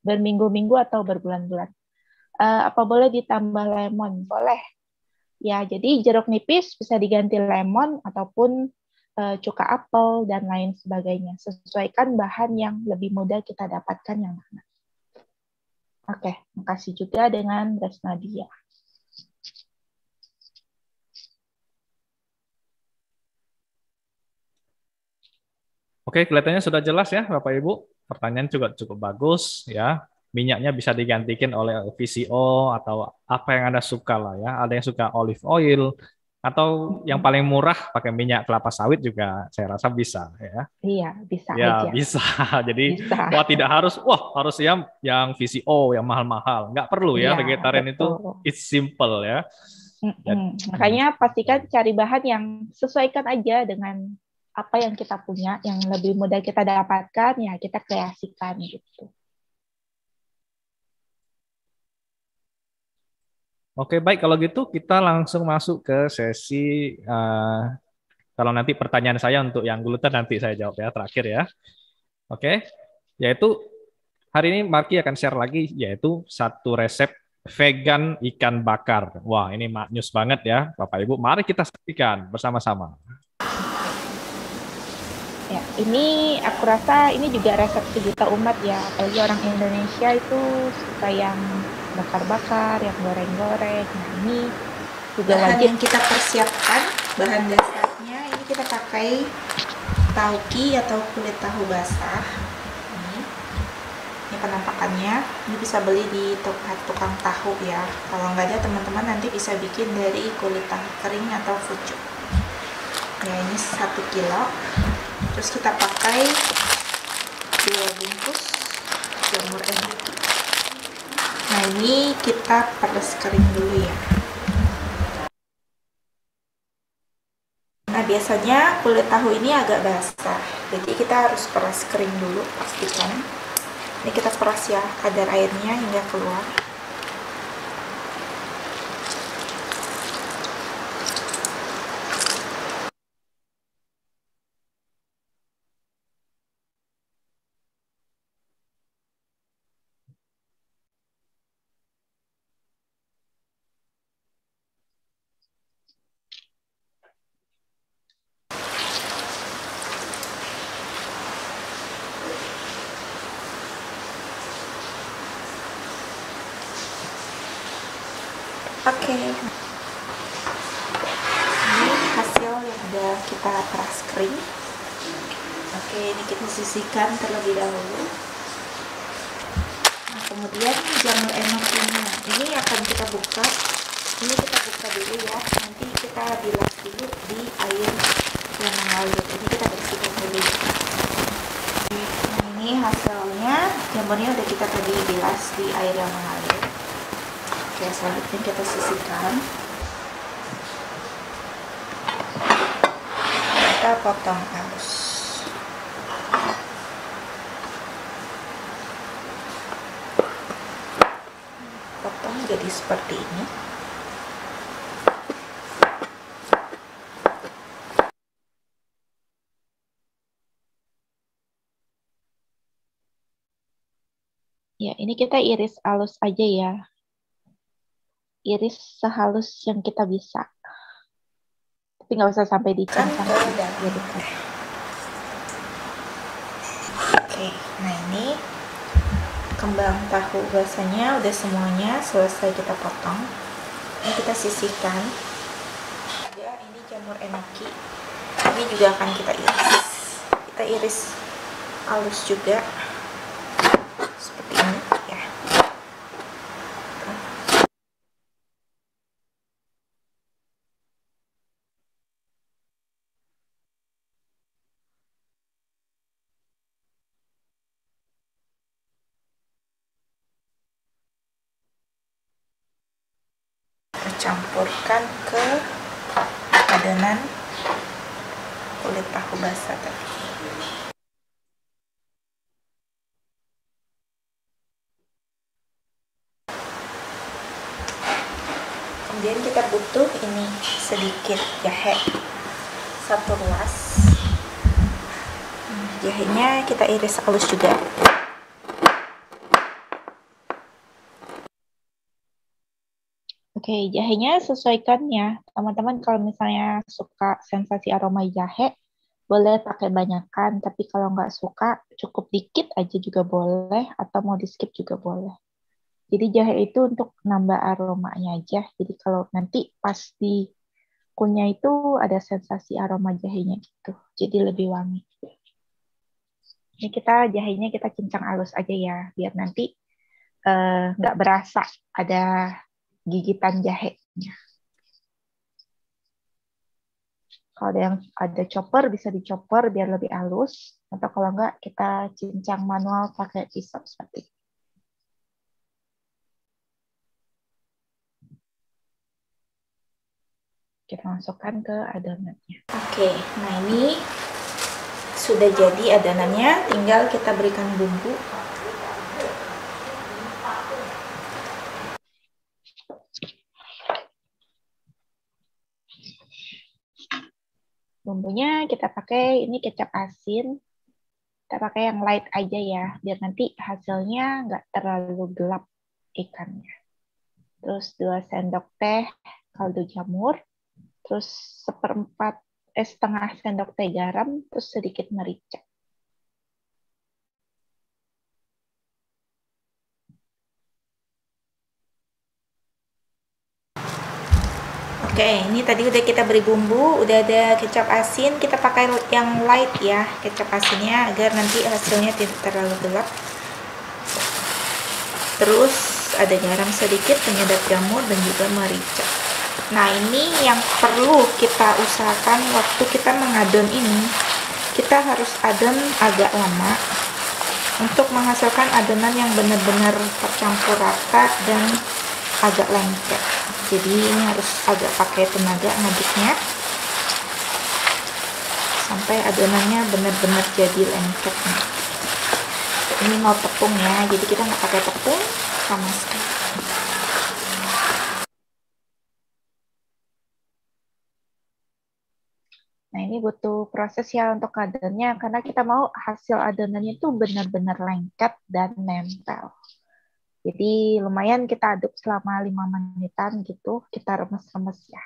berminggu-minggu atau berbulan-bulan. Apa boleh ditambah lemon? Boleh. Ya, jadi jeruk nipis bisa diganti lemon ataupun cuka apel, dan lain sebagainya. Sesuaikan bahan yang lebih mudah kita dapatkan yang mana. Oke, makasih juga dengan Resnadia. Oke, kelihatannya sudah jelas ya, Bapak Ibu. Pertanyaan juga cukup bagus ya. Minyaknya bisa digantikan oleh VCO atau apa yang Anda suka lah ya. Ada yang suka olive oil atau yang paling murah pakai minyak kelapa sawit juga saya rasa bisa ya. Iya, bisa Ya, aja. bisa. Jadi, Bisa. tidak harus, harus yang VCO, yang mahal-mahal. Nggak perlu ya, Iya, vegetarian itu betul. it's simple ya. Makanya pastikan cari bahan yang sesuaikan aja dengan apa yang kita punya, yang lebih mudah kita dapatkan, ya kita kreasikan gitu. Oke, baik. Kalau gitu kita langsung masuk ke sesi, kalau nanti pertanyaan saya untuk yang gluten nanti saya jawab ya, terakhir ya. Oke, yaitu hari ini Marky akan share lagi, yaitu satu resep vegan ikan bakar. Wah, ini maknyus banget ya, Bapak Ibu. Mari kita saksikan bersama-sama. Ya, ini aku rasa ini juga resep sejuta umat ya, apalagi orang Indonesia itu suka yang bakar-bakar, yang goreng-goreng. Nah, ini juga Bahan wajib. yang kita persiapkan, bahan dasarnya ini kita pakai tauki atau kulit tahu basah. Ini penampakannya. Ini bisa beli di tukang tahu ya. Kalau nggak ada, teman-teman nanti bisa bikin dari kulit tahu kering atau pucuk. Ya, ini 1 kilo. Terus kita pakai 2 bungkus jamur enoki. Nah, ini kita peres kering dulu ya. Nah, biasanya kulit tahu ini agak basah, jadi kita harus peras kering dulu, pastikan. Ini kita peras ya, kadar airnya hingga keluar. Oke, ini hasil yang udah kita peras kering. Oke, ini kita sisihkan terlebih dahulu. Nah, kemudian jamur enokinya ini akan kita buka. Ini kita buka dulu ya, nanti kita bilas dulu di air yang mengalir. Ini kita bersihkan dulu. Nah, ini hasilnya, jamurnya udah kita tadi bilas di air yang mengalir. Oke, selanjutnya kita sisihkan. Kita potong halus. Potong jadi seperti ini. Ya, ini kita iris halus aja ya. Iris sehalus yang kita bisa. Tapi nggak usah sampai dicincang. Oke, nah ini kembang tahu basahnya udah semuanya selesai kita potong. Ini kita sisihkan. Juga ini jamur enoki. Ini juga akan kita iris. Kita iris halus juga. Seperti ini ya. Campurkan ke adonan kulit tahu basah tadi. Kemudian kita butuh ini sedikit jahe, 1 ruas. Jahenya kita iris halus juga. Oke, jahenya sesuaikan ya. Teman-teman kalau misalnya suka sensasi aroma jahe, Boleh pakai banyakan, tapi kalau nggak suka, cukup dikit aja juga boleh, atau mau di-skip juga boleh. Jadi jahe itu untuk nambah aromanya aja. Jadi kalau nanti pas di kunyah itu ada sensasi aroma jahenya gitu. Jadi lebih wangi. Ini jahenya kita cincang halus aja ya, biar nanti nggak berasa ada gigitan jahenya. Kalau ada chopper bisa dicopper biar lebih halus, atau kalau nggak kita cincang manual pakai pisau seperti ini. Kita masukkan ke adonannya. Oke, nah ini sudah jadi adonannya, tinggal kita berikan bumbu. Bumbunya kita pakai ini kecap asin. Kita pakai yang light aja ya, biar nanti hasilnya nggak terlalu gelap ikannya. Terus 2 sendok teh kaldu jamur, terus setengah sendok teh garam, terus sedikit merica. Oke, ini tadi udah kita beri bumbu, udah ada kecap asin, kita pakai yang light ya, kecap asinnya agar nanti hasilnya tidak terlalu gelap. Terus ada garam sedikit, penyedap jamur, dan juga merica. Nah, ini yang perlu kita usahakan waktu kita mengadon ini, kita harus adon agak lama untuk menghasilkan adonan yang benar-benar tercampur rata dan agak lengket. Jadi ini harus agak pakai tenaga ngaduknya sampai adonannya benar-benar jadi lengket. Ini mau tepung ya, jadi kita nggak pakai tepung sama sekali. Nah, ini butuh proses ya untuk adonannya, karena kita mau hasil adonannya itu benar-benar lengket dan nempel. Jadi lumayan kita aduk selama 5 menitan gitu, kita remes-remes ya.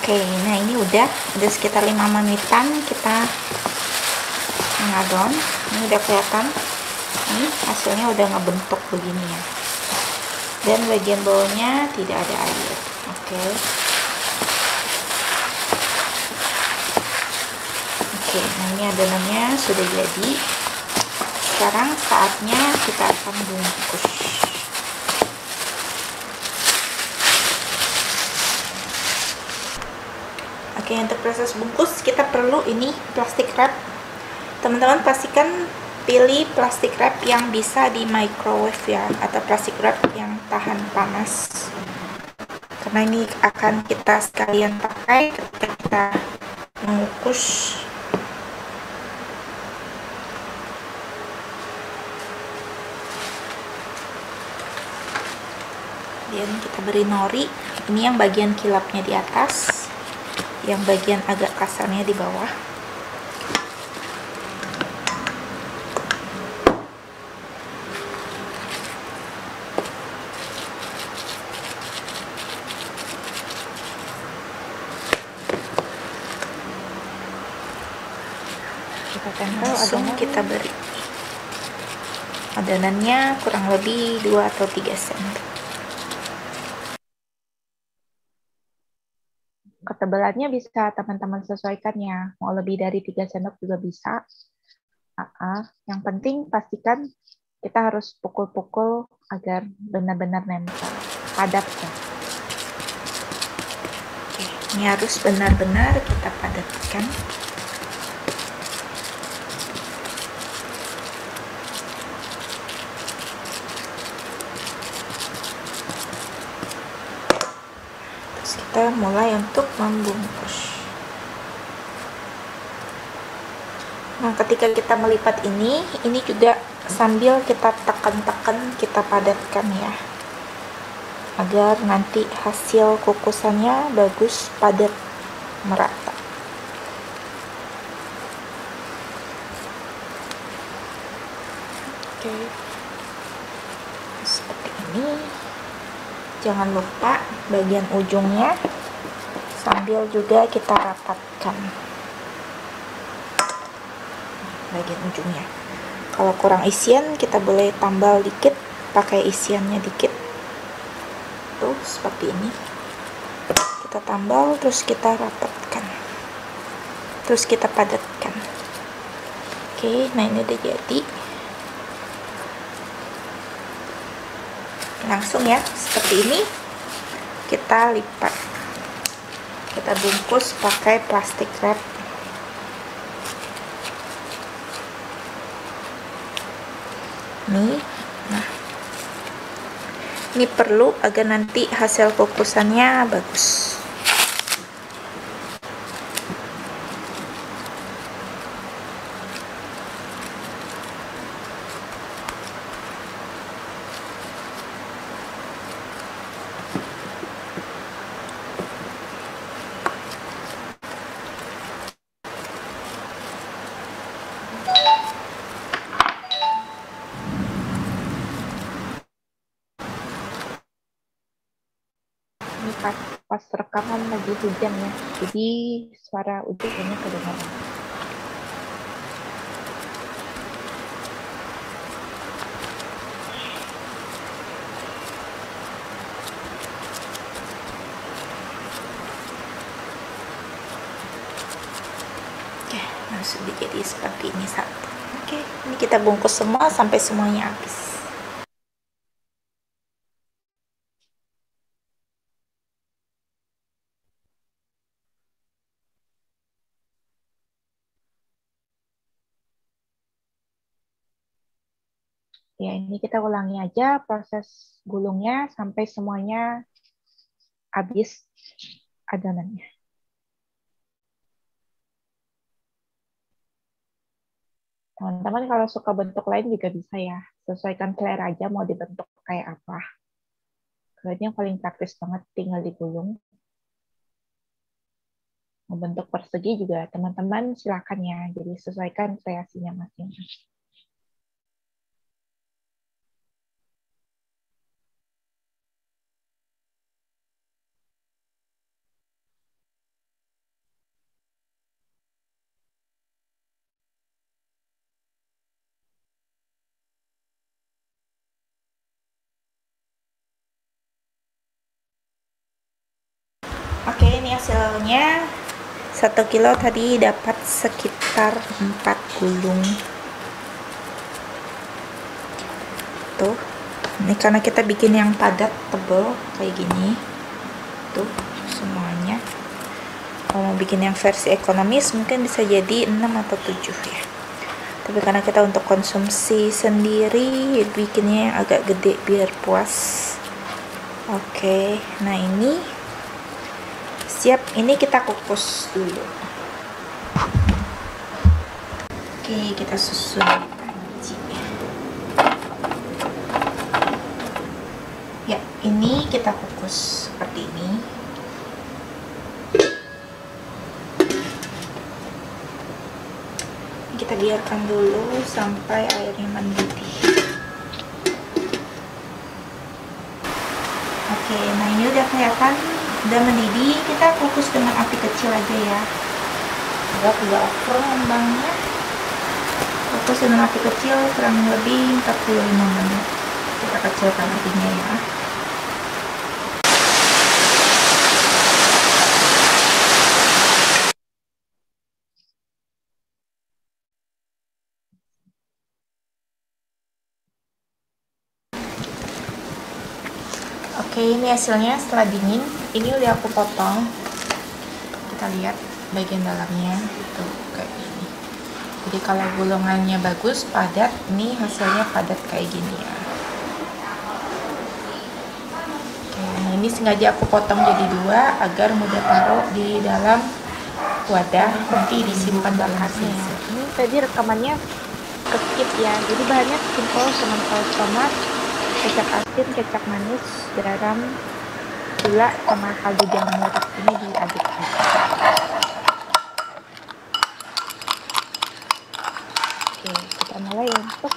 Oke, nah ini udah sekitar 5 menitan kita mengadon. Ini udah kelihatan, ini hasilnya udah ngebentuk begini ya, dan bagian bawahnya tidak ada air. Oke, nah ini adonannya sudah jadi. Sekarang saatnya kita akan bungkus. Oke, untuk proses bungkus kita perlu ini plastik wrap. Teman-teman pastikan pilih plastik wrap yang bisa di microwave ya, atau plastik wrap yang tahan panas. Karena ini akan kita sekalian pakai ketika kita mengukus. Kemudian kita beri nori. Ini yang bagian kilapnya di atas, yang bagian agak kasarnya di bawah. Kita tempel Langsung kita beri. Adonannya kurang lebih 2 atau 3 cm. Ketebalannya bisa teman-teman sesuaikan ya, mau lebih dari 3 sendok juga bisa. Yang penting pastikan kita harus pukul-pukul agar benar-benar nempel, padat ya. Oke, ini harus benar-benar kita padatkan. mulai untuk membungkus. Nah, ketika kita melipat ini juga sambil kita tekan-tekan, kita padatkan ya, agar nanti hasil kukusannya bagus, padat, merata. Oke, seperti ini. Jangan lupa bagian ujungnya sambil juga kita rapatkan bagian ujungnya. Kalau kurang isian, kita boleh tambal dikit, pakai isiannya dikit. Tuh, seperti ini. Kita tambal, terus kita rapatkan. Terus kita padatkan. Oke, nah ini udah jadi. Langsung ya, seperti ini. Kita lipat. Kita bungkus pakai plastik wrap. Nih, nah, ini perlu agar nanti hasil kukusannya bagus. Ini pas rekaman lagi hujan ya, jadi suara hujannya kedengaran. Oke, langsung jadi seperti ini satu. Oke, ini kita bungkus semua sampai semuanya habis. Ya, ini kita ulangi aja proses gulungnya sampai semuanya habis adonannya. Teman-teman kalau suka bentuk lain juga bisa ya, sesuaikan selera aja mau dibentuk kayak apa. Kayaknya paling praktis banget, tinggal digulung. Mau bentuk persegi juga teman-teman silakan ya, jadi sesuaikan kreasinya masing-masing. Oke, ini hasilnya 1 kilo tadi dapat sekitar 4 gulung. Tuh, ini karena kita bikin yang padat, tebal kayak gini. Tuh, semuanya. Kalau mau bikin yang versi ekonomis mungkin bisa jadi 6 atau 7 ya. Tapi karena kita untuk konsumsi sendiri, bikinnya yang agak gede biar puas. Oke, nah ini siap, ini kita kukus dulu. Oke, kita susun panci. Ya, ini kita kukus seperti ini. Kita biarkan dulu sampai airnya mendidih. Oke, nah ini udah kelihatan udah mendidih, kita kukus dengan api kecil aja ya, agar tidak over ngembangnya. Kukus dengan api kecil kurang lebih 45 menit. Kita kecilkan apinya ya. Oke, ini hasilnya setelah dingin. Ini udah aku potong. Kita lihat bagian dalamnya itu kayak gini. Jadi kalau gulungannya bagus, padat, ini hasilnya padat kayak gini ya. Oke, nah ini ini sengaja aku potong jadi 2 agar mudah taruh di dalam wadah, nanti disimpan dalam freezer. Ini tadi rekamannya skip ya. Jadi bahannya simpel, cuma saus tomat, kecap asin, kecap manis, garam, gula, sama kaldu jamur. Ini diaduk. Oke, kita mulai untuk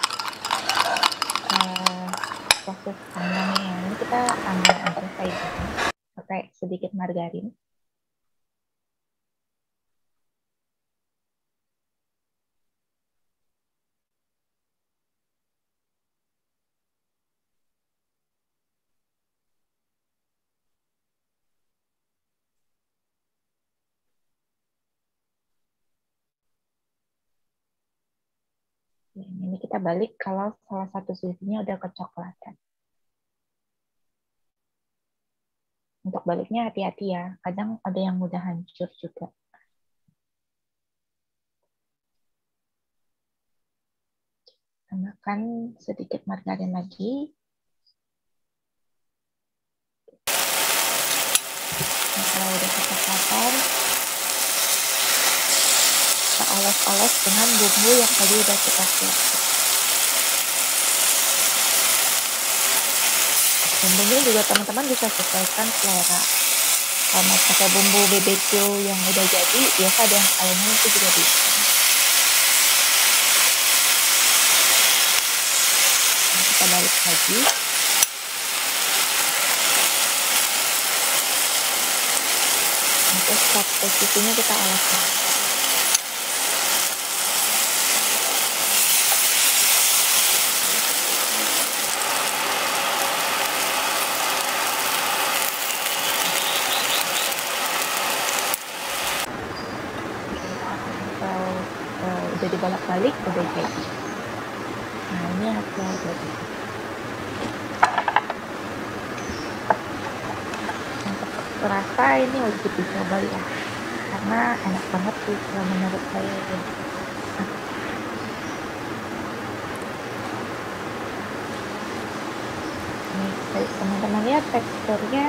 proses panggangnya. Ini kita panggang aja saja. Pakai sedikit margarin. Ini kita balik kalau salah satu sisinya udah kecoklatan. Untuk baliknya hati-hati ya, kadang ada yang mudah hancur juga. Tambahkan sedikit margarin lagi. Nah, kalau udah kecoklatan, kita oles-oles dengan bumbu yang tadi udah kita siapkan. Bumbunya juga teman-teman bisa sesuaikan selera. Kalau mau pakai bumbu BBQ yang udah jadi, biasa ada yang kayaknya itu juga bisa. Nah, kita balik lagi. Nah, terus posisinya kita oles lagi. Udah dibolak-balik, udah jadi. Nah, ini hasil jadi. Untuk rasa ini wajib dicoba ya, karena enak banget sih kalau menurut saya. Ini teman-teman lihat teksturnya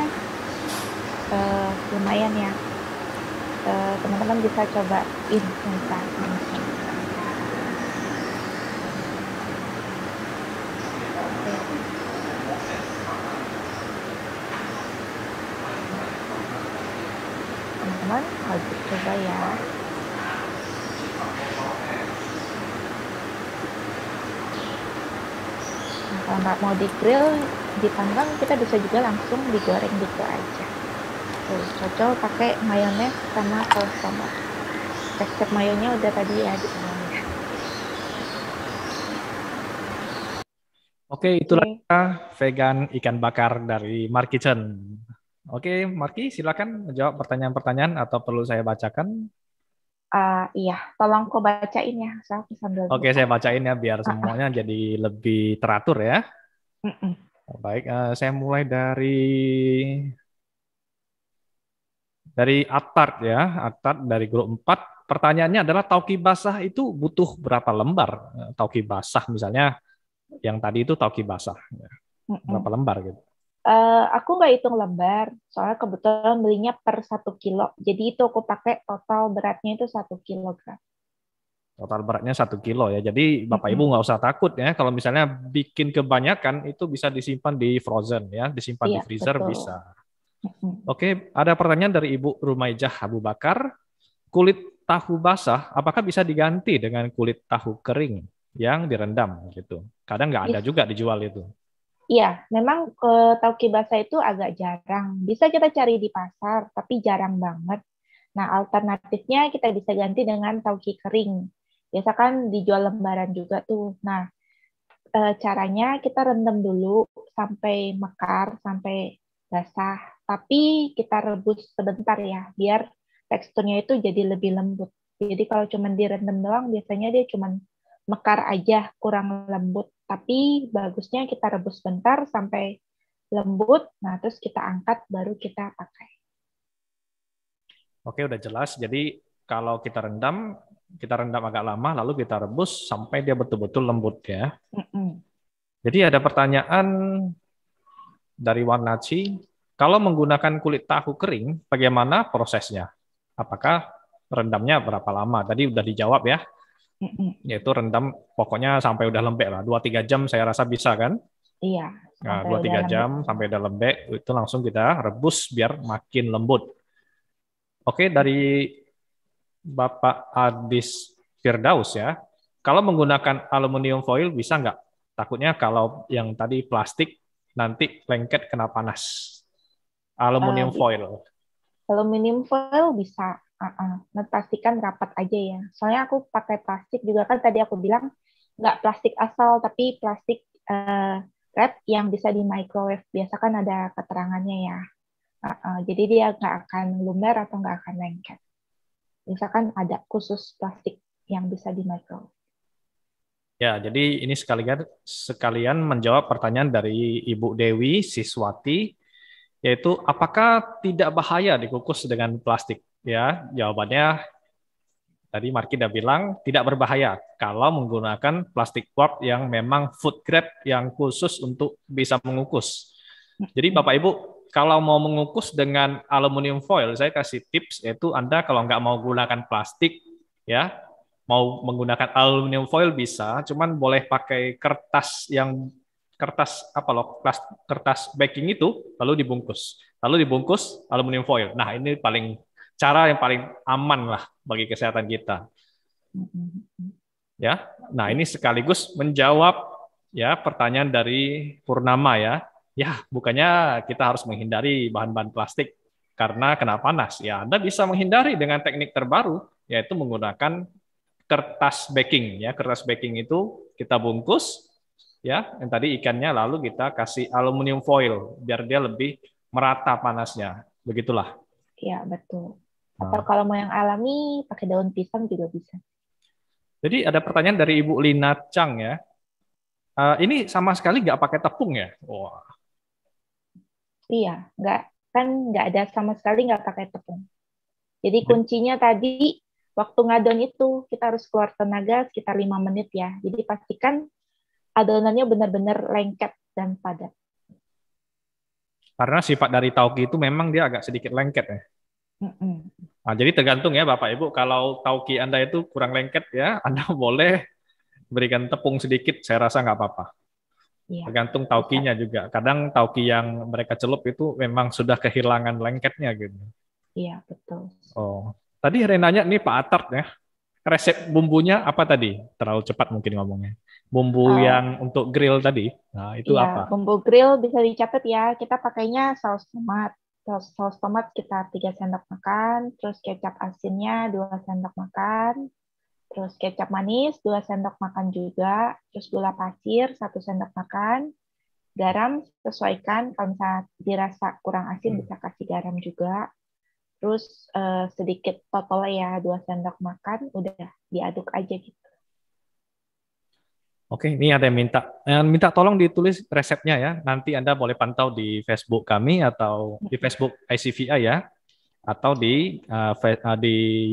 lumayan ya. Teman-teman bisa cobain minta. Teman-teman wajib coba ya. Nah, kalau nggak mau di grill, dipanggang, kita bisa juga langsung digoreng gitu aja. Tuh, cocok pakai mayones sama saus tomat. Resep mayonya udah tadi ya di bawahnya. Oke, itulah vegan ikan bakar dari Mark Kitchen. Oke, Marky, silakan menjawab pertanyaan-pertanyaan atau perlu saya bacakan? Iya, tolong kau bacain ya, saya sambil. Oke, saya bacain ya biar semuanya jadi lebih teratur ya. Baik, saya mulai dari Atart ya, Atart dari grup 4. Pertanyaannya adalah tauki basah itu butuh berapa lembar? Tauki basah misalnya yang tadi itu tauki basah. Berapa lembar gitu? Aku nggak hitung lembar, soalnya kebetulan belinya per 1 kilo. Jadi itu aku pakai total beratnya itu 1 kilogram. Total beratnya 1 kilo ya. Jadi Bapak Ibu nggak usah takut ya. Kalau misalnya bikin kebanyakan itu bisa disimpan di frozen ya, disimpan di freezer betul. bisa. Oke, ada pertanyaan dari Ibu Rumaijah Abu Bakar. Kulit tahu basah, apakah bisa diganti dengan kulit tahu kering yang direndam gitu? Kadang nggak ada juga dijual itu. Iya, memang tauki basah itu agak jarang. Bisa kita cari di pasar, tapi jarang banget. Nah, alternatifnya kita bisa ganti dengan tauki kering. Biasa kan dijual lembaran juga tuh. Nah, caranya kita rendam dulu sampai mekar, sampai basah. Tapi kita rebus sebentar ya, biar teksturnya itu jadi lebih lembut. Jadi kalau cuma direndam doang, biasanya dia cuma mekar aja, kurang lembut. Tapi bagusnya kita rebus bentar sampai lembut, nah terus kita angkat, baru kita pakai. Oke, udah jelas. Jadi kalau kita rendam agak lama, lalu kita rebus sampai dia betul-betul lembut ya. Jadi ada pertanyaan dari Warnaci, Kalau menggunakan kulit tahu kering, bagaimana prosesnya? Apakah rendamnya berapa lama? Tadi udah dijawab ya, yaitu rendam pokoknya sampai udah lembek lah. 2-3 jam saya rasa bisa kan? Iya, Nah, sampai dua udah tiga lembek. jam sampai udah lembek, itu langsung kita rebus biar makin lembut. Oke, dari Bapak Adis Firdaus ya. Kalau menggunakan aluminium foil bisa nggak? Takutnya kalau yang tadi plastik nanti lengket kena panas. Eh, Aluminium foil. Aluminium foil bisa, pastikan rapat aja ya. Soalnya aku pakai plastik juga kan tadi aku bilang nggak plastik asal, tapi plastik wrap yang bisa di microwave. Biasa kan ada keterangannya ya. Jadi dia nggak akan lumer atau nggak akan lengket. Misalkan ada khusus plastik yang bisa di microwave. Ya, jadi ini sekalian menjawab pertanyaan dari Ibu Dewi Siswati, yaitu apakah tidak bahaya dikukus dengan plastik? Ya, jawabannya tadi Marki udah bilang tidak berbahaya kalau menggunakan plastik wrap yang memang food grade yang khusus untuk bisa mengukus. Jadi Bapak Ibu, kalau mau mengukus dengan aluminium foil, saya kasih tips yaitu Anda kalau nggak mau gunakan plastik, ya mau menggunakan aluminium foil bisa, cuman boleh pakai kertas apa loh, kertas baking itu lalu dibungkus aluminium foil. Nah ini cara yang paling aman lah bagi kesehatan kita. Ya, nah ini sekaligus menjawab ya pertanyaan dari Purnama ya. Ya, bukannya kita harus menghindari bahan-bahan plastik karena kena panas. Ya, Anda bisa menghindari dengan teknik terbaru yaitu menggunakan kertas baking ya. Kertas baking itu kita bungkus ya, yang tadi ikannya lalu kita kasih aluminium foil biar dia lebih merata panasnya. Begitulah. Iya, betul. Atau Nah, kalau mau yang alami, pakai daun pisang juga bisa. jadi ada pertanyaan dari Ibu Lina Chang ya. Ini sama sekali nggak pakai tepung ya? Wah. Iya, nggak ada sama sekali nggak pakai tepung. Jadi kuncinya tadi waktu ngadon itu kita harus keluar tenaga sekitar 5 menit ya. Jadi pastikan adonannya benar-benar lengket dan padat. Karena sifat dari tauki itu memang dia agak sedikit lengket ya. Nah, jadi tergantung ya Bapak Ibu, kalau tauki Anda itu kurang lengket ya, Anda boleh berikan tepung sedikit, saya rasa nggak apa-apa. Iya, Tergantung taukinya juga. Kadang tauki yang mereka celup itu memang sudah kehilangan lengketnya gitu. iya betul. Oh, tadi Renanya nih Pak Atart ya, resep bumbunya apa tadi? Terlalu cepat mungkin ngomongnya. Bumbu Uh, yang untuk grill tadi, nah itu iya, apa? bumbu grill bisa dicatat ya. Kita pakainya saus tomat. Saus tomat sekitar 3 sendok makan, terus kecap asinnya 2 sendok makan, terus kecap manis 2 sendok makan juga, terus gula pasir 1 sendok makan, garam sesuaikan, kalau misalnya dirasa kurang asin bisa kasih garam juga, terus sedikit totol ya 2 sendok makan, udah diaduk aja gitu. Oke, ini ada yang minta tolong ditulis resepnya ya. Nanti Anda boleh pantau di Facebook kami atau di Facebook ICVI ya, atau di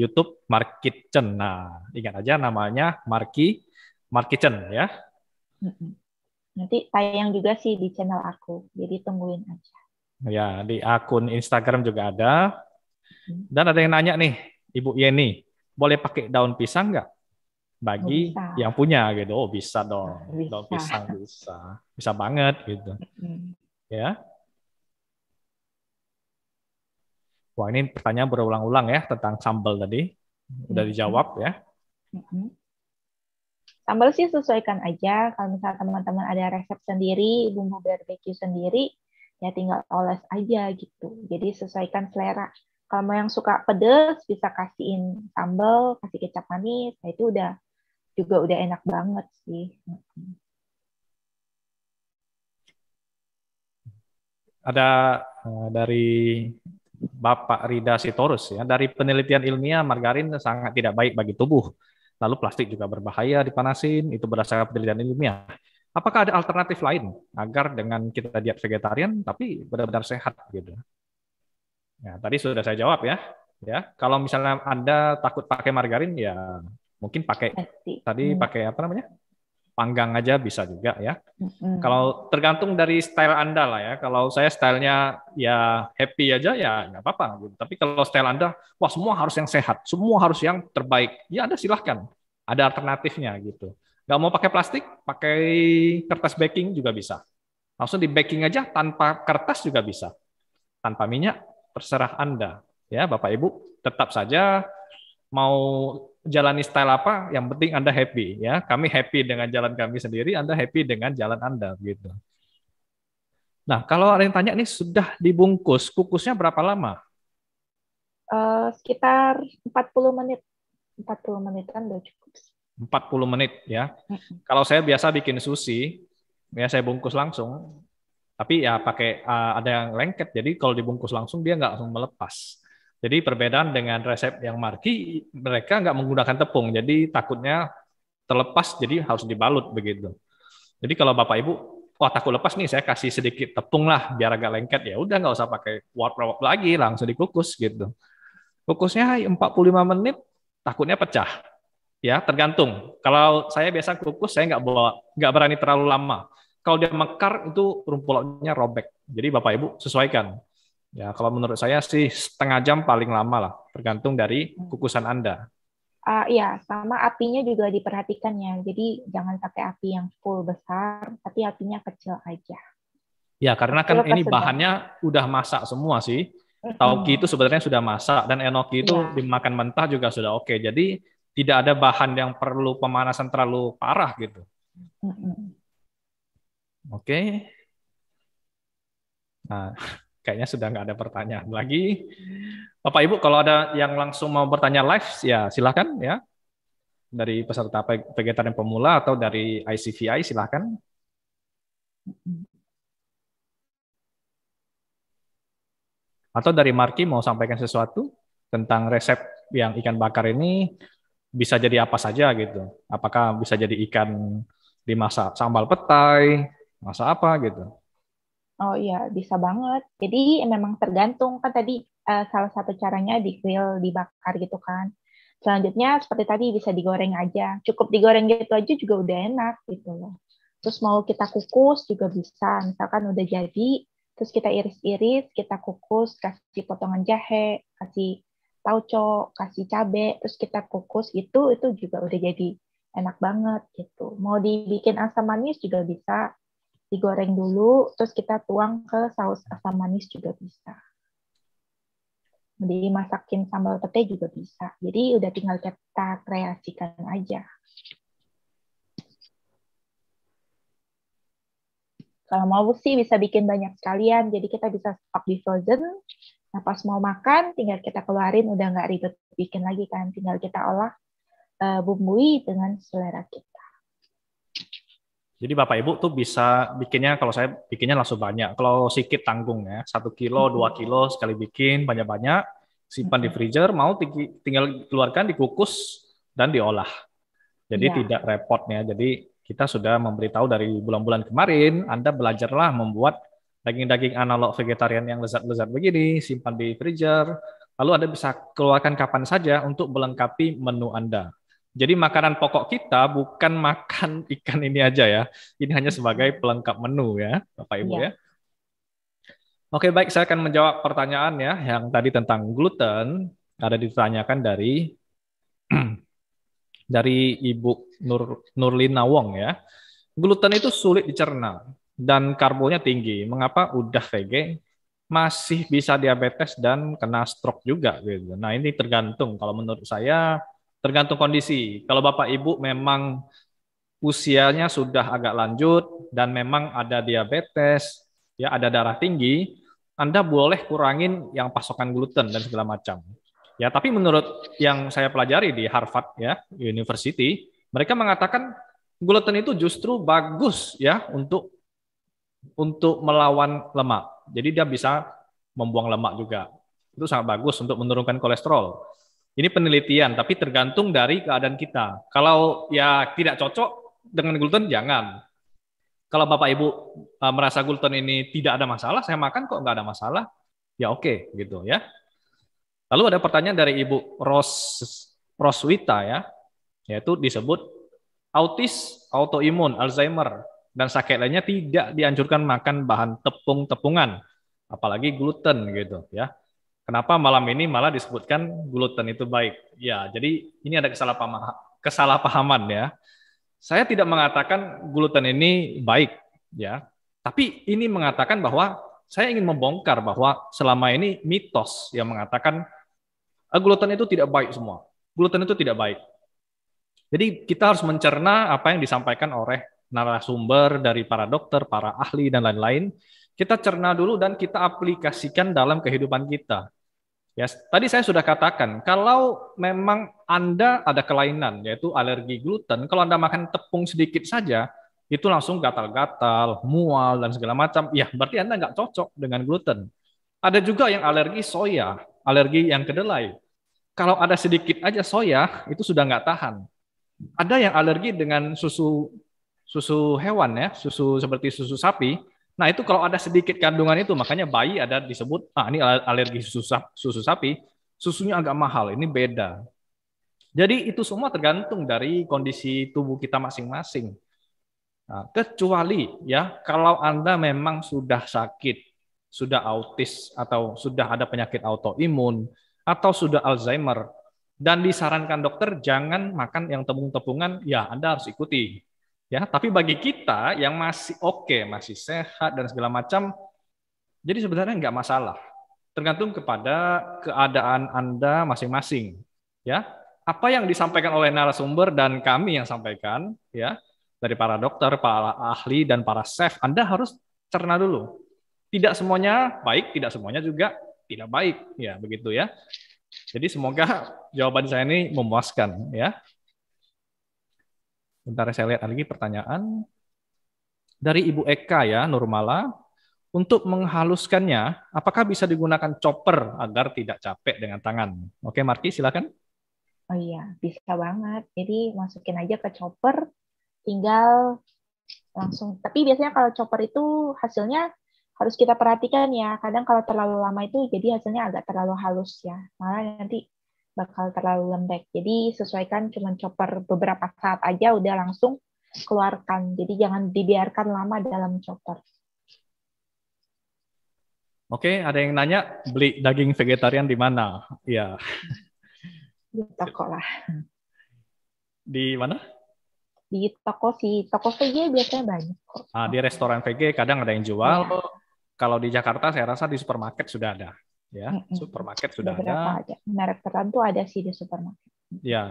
YouTube Mark Kitchen. Nah, ingat aja namanya Mark Kitchen ya. Nanti tayang juga sih di channel aku, jadi tungguin aja. Ya, di akun Instagram juga ada. Dan ada yang nanya nih, Ibu Yeni, boleh pakai daun pisang nggak? Bagi Bisa. yang punya gitu. Oh, bisa dong. Bisa. Daun pisang bisa. Bisa banget gitu. Ya. Wah, ini pertanyaan berulang-ulang ya tentang sambal tadi. Udah dijawab ya. Sambal sih sesuaikan aja. Kalau misalnya teman-teman ada resep sendiri, bumbu barbecue sendiri, ya tinggal oles aja gitu. Jadi sesuaikan selera. Kalau mau yang suka pedes, bisa kasihin sambal, kasih kecap manis. Nah itu juga udah enak banget sih. Ada dari Bapak Rida Sitorus ya. Dari penelitian ilmiah, margarin sangat tidak baik bagi tubuh. Lalu plastik juga berbahaya dipanasin, itu berdasarkan penelitian ilmiah. Apakah ada alternatif lain agar dengan kita diet vegetarian tapi benar-benar sehat gitu? Ya, tadi sudah saya jawab ya. Ya, kalau misalnya Anda takut pakai margarin ya mungkin pakai Nasi. tadi pakai apa namanya? panggang aja bisa juga ya. Mm-mm. Kalau tergantung dari style Anda lah ya. Kalau saya stylenya ya happy aja ya nggak apa-apa gitu. Tapi kalau style Anda, wah semua harus yang sehat, semua harus yang terbaik, ya Anda silahkan. Ada alternatifnya gitu. Nggak mau pakai plastik, pakai kertas baking juga bisa. Langsung di baking aja tanpa kertas juga bisa. Tanpa minyak, terserah Anda. Ya Bapak Ibu, tetap saja mau jalani style apa, yang penting Anda happy ya. Kami happy dengan jalan kami sendiri, Anda happy dengan jalan Anda gitu. Nah, kalau ada yang tanya nih sudah dibungkus, kukusnya berapa lama? Sekitar 40 menit. 40 menitan udah cukup. 40 menit ya. Kalau saya biasa bikin sushi, ya saya bungkus langsung. Tapi ya pakai ada yang lengket, jadi kalau dibungkus langsung dia nggak langsung melepas. Jadi perbedaan dengan resep yang marki, mereka nggak menggunakan tepung, jadi takutnya terlepas, jadi harus dibalut begitu. Jadi kalau Bapak Ibu, wah takut lepas nih, saya kasih sedikit tepung lah biar agak lengket, ya udah nggak usah pakai wok lagi, langsung dikukus gitu. Kukusnya 45 menit, takutnya pecah. Ya tergantung. Kalau saya biasa kukus, saya nggak berani terlalu lama. Kalau dia mekar itu rumput lautnya robek. Jadi Bapak Ibu sesuaikan. Ya kalau menurut saya sih setengah jam paling lama lah, tergantung dari kukusan Anda. Iya, sama apinya juga diperhatikan ya. Jadi jangan pakai api yang full besar, tapi apinya kecil aja. Ya karena kan Kecil ke ini sedang. bahannya udah masak semua sih. Tauki itu sebenarnya sudah masak dan enoki itu Iya. dimakan mentah juga sudah oke. Jadi tidak ada bahan yang perlu pemanasan terlalu parah gitu. Oke. Nah, kayaknya sudah nggak ada pertanyaan lagi. Bapak Ibu, kalau ada yang langsung mau bertanya live, ya silakan ya. Dari peserta vegetarian pemula atau dari ICVI, silakan. Atau dari Marki mau sampaikan sesuatu tentang resep yang ikan bakar ini bisa jadi apa saja gitu. Apakah bisa jadi ikan dimasak sambal petai, masak apa gitu. Oh iya, bisa banget. Jadi memang tergantung kan tadi salah satu caranya di grill, dibakar gitu kan. Selanjutnya seperti tadi bisa digoreng aja. Cukup digoreng gitu aja juga udah enak gitu loh. Terus mau kita kukus juga bisa. Misalkan udah jadi, terus kita iris-iris, kita kukus, kasih potongan jahe, kasih tauco, kasih cabe, terus kita kukus itu juga udah jadi enak banget gitu. Mau dibikin asam manis juga bisa. Digoreng dulu, terus kita tuang ke saus asam manis juga bisa. Dimasakin sambal pete juga bisa. Jadi udah tinggal kita kreasikan aja. Kalau mau sih bisa bikin banyak sekalian, jadi kita bisa stok di frozen. Nah pas mau makan, tinggal kita keluarin, udah nggak ribet bikin lagi kan. Tinggal kita olah, bumbui dengan selera kita. Jadi Bapak Ibu tuh bisa bikinnya, kalau saya bikinnya langsung banyak. Kalau sedikit tanggung ya, 1 kilo, 2 kilo sekali bikin banyak-banyak, simpan di freezer, mau tinggal keluarkan, dikukus dan diolah. Jadi tidak repotnya. Jadi kita sudah memberitahu dari bulan-bulan kemarin, Anda belajarlah membuat daging-daging analog vegetarian yang lezat-lezat begini, simpan di freezer, lalu Anda bisa keluarkan kapan saja untuk melengkapi menu Anda. Jadi makanan pokok kita bukan makan ikan ini aja ya. Ini hanya sebagai pelengkap menu ya, Bapak Ibu ya. Oke, baik, saya akan menjawab pertanyaan ya yang tadi tentang gluten, ada ditanyakan dari Ibu Nurlina Wong ya. Gluten itu sulit dicerna dan karbonya tinggi. Mengapa udah VG masih bisa diabetes dan kena stroke juga gitu. Nah, ini tergantung, kalau menurut saya tergantung kondisi. Kalau Bapak Ibu memang usianya sudah agak lanjut dan memang ada diabetes, ya ada darah tinggi, Anda boleh kurangin yang pasokan gluten dan segala macam. Ya, tapi menurut yang saya pelajari di Harvard ya, University, mereka mengatakan gluten itu justru bagus ya untuk melawan lemak. Jadi dia bisa membuang lemak juga. Itu sangat bagus untuk menurunkan kolesterol. Ini penelitian, tapi tergantung dari keadaan kita. Kalau ya tidak cocok dengan gluten, jangan. Kalau Bapak Ibu merasa gluten ini tidak ada masalah, saya makan kok nggak ada masalah, ya oke, gitu ya. Lalu ada pertanyaan dari Ibu Roswita ya, yaitu disebut autis, autoimun, Alzheimer, dan sakit lainnya tidak dianjurkan makan bahan tepung-tepungan, apalagi gluten gitu ya. Kenapa malam ini malah disebutkan gluten itu baik? Ya, jadi ini ada kesalahpahaman ya. Saya tidak mengatakan gluten ini baik ya, tapi ini mengatakan bahwa saya ingin membongkar bahwa selama ini mitos yang mengatakan gluten itu tidak baik semua. Gluten itu tidak baik. Jadi kita harus mencerna apa yang disampaikan oleh narasumber dari para dokter, para ahli dan lain-lain. Kita cerna dulu dan kita aplikasikan dalam kehidupan kita. Ya, tadi saya sudah katakan, kalau memang Anda ada kelainan, yaitu alergi gluten, kalau Anda makan tepung sedikit saja, itu langsung gatal-gatal, mual, dan segala macam. Ya, berarti Anda nggak cocok dengan gluten. Ada juga yang alergi soya, alergi yang kedelai. Kalau ada sedikit aja soya, itu sudah nggak tahan. Ada yang alergi dengan susu hewan ya, susu seperti susu sapi. Nah, itu kalau ada sedikit kandungan itu, makanya bayi ada disebut, ini alergi susu sapi, susunya agak mahal, ini beda. Jadi itu semua tergantung dari kondisi tubuh kita masing-masing. Nah, kecuali ya, kalau Anda memang sudah sakit, sudah autis, atau sudah ada penyakit autoimun, atau sudah Alzheimer, dan disarankan dokter jangan makan yang tepung-tepungan, ya Anda harus ikuti. Ya, tapi bagi kita yang masih oke, masih sehat dan segala macam, jadi sebenarnya nggak masalah. Tergantung kepada keadaan Anda masing-masing. Ya, apa yang disampaikan oleh narasumber dan kami yang sampaikan, ya, dari para dokter, para ahli dan para chef, Anda harus cerna dulu. Tidak semuanya baik, tidak semuanya juga tidak baik, ya begitu ya. Jadi semoga jawaban saya ini memuaskan, ya. Bentar saya lihat lagi pertanyaan. Dari Ibu Eka ya, Nurmala. Untuk menghaluskannya, apakah bisa digunakan chopper agar tidak capek dengan tangan? Oke, Marki, silakan. Oh iya, bisa banget. Jadi masukin aja ke chopper, tinggal langsung. Tapi biasanya kalau chopper itu hasilnya harus kita perhatikan ya. Kadang kalau terlalu lama itu jadi hasilnya agak terlalu halus ya. Malah nanti bakal terlalu lembek. Jadi sesuaikan cuma chopper beberapa saat aja udah langsung keluarkan. Jadi jangan dibiarkan lama dalam chopper. Oke, ada yang nanya beli daging vegetarian di mana? Ya. Di toko lah. Di mana? Di toko sih. Toko VG biasanya banyak kok. Di restoran VG kadang ada yang jual. Ya. Kalau di Jakarta saya rasa di supermarket sudah ada. Ya, supermarket sudah ada. Merek tertentu ada sih di supermarket. Ya,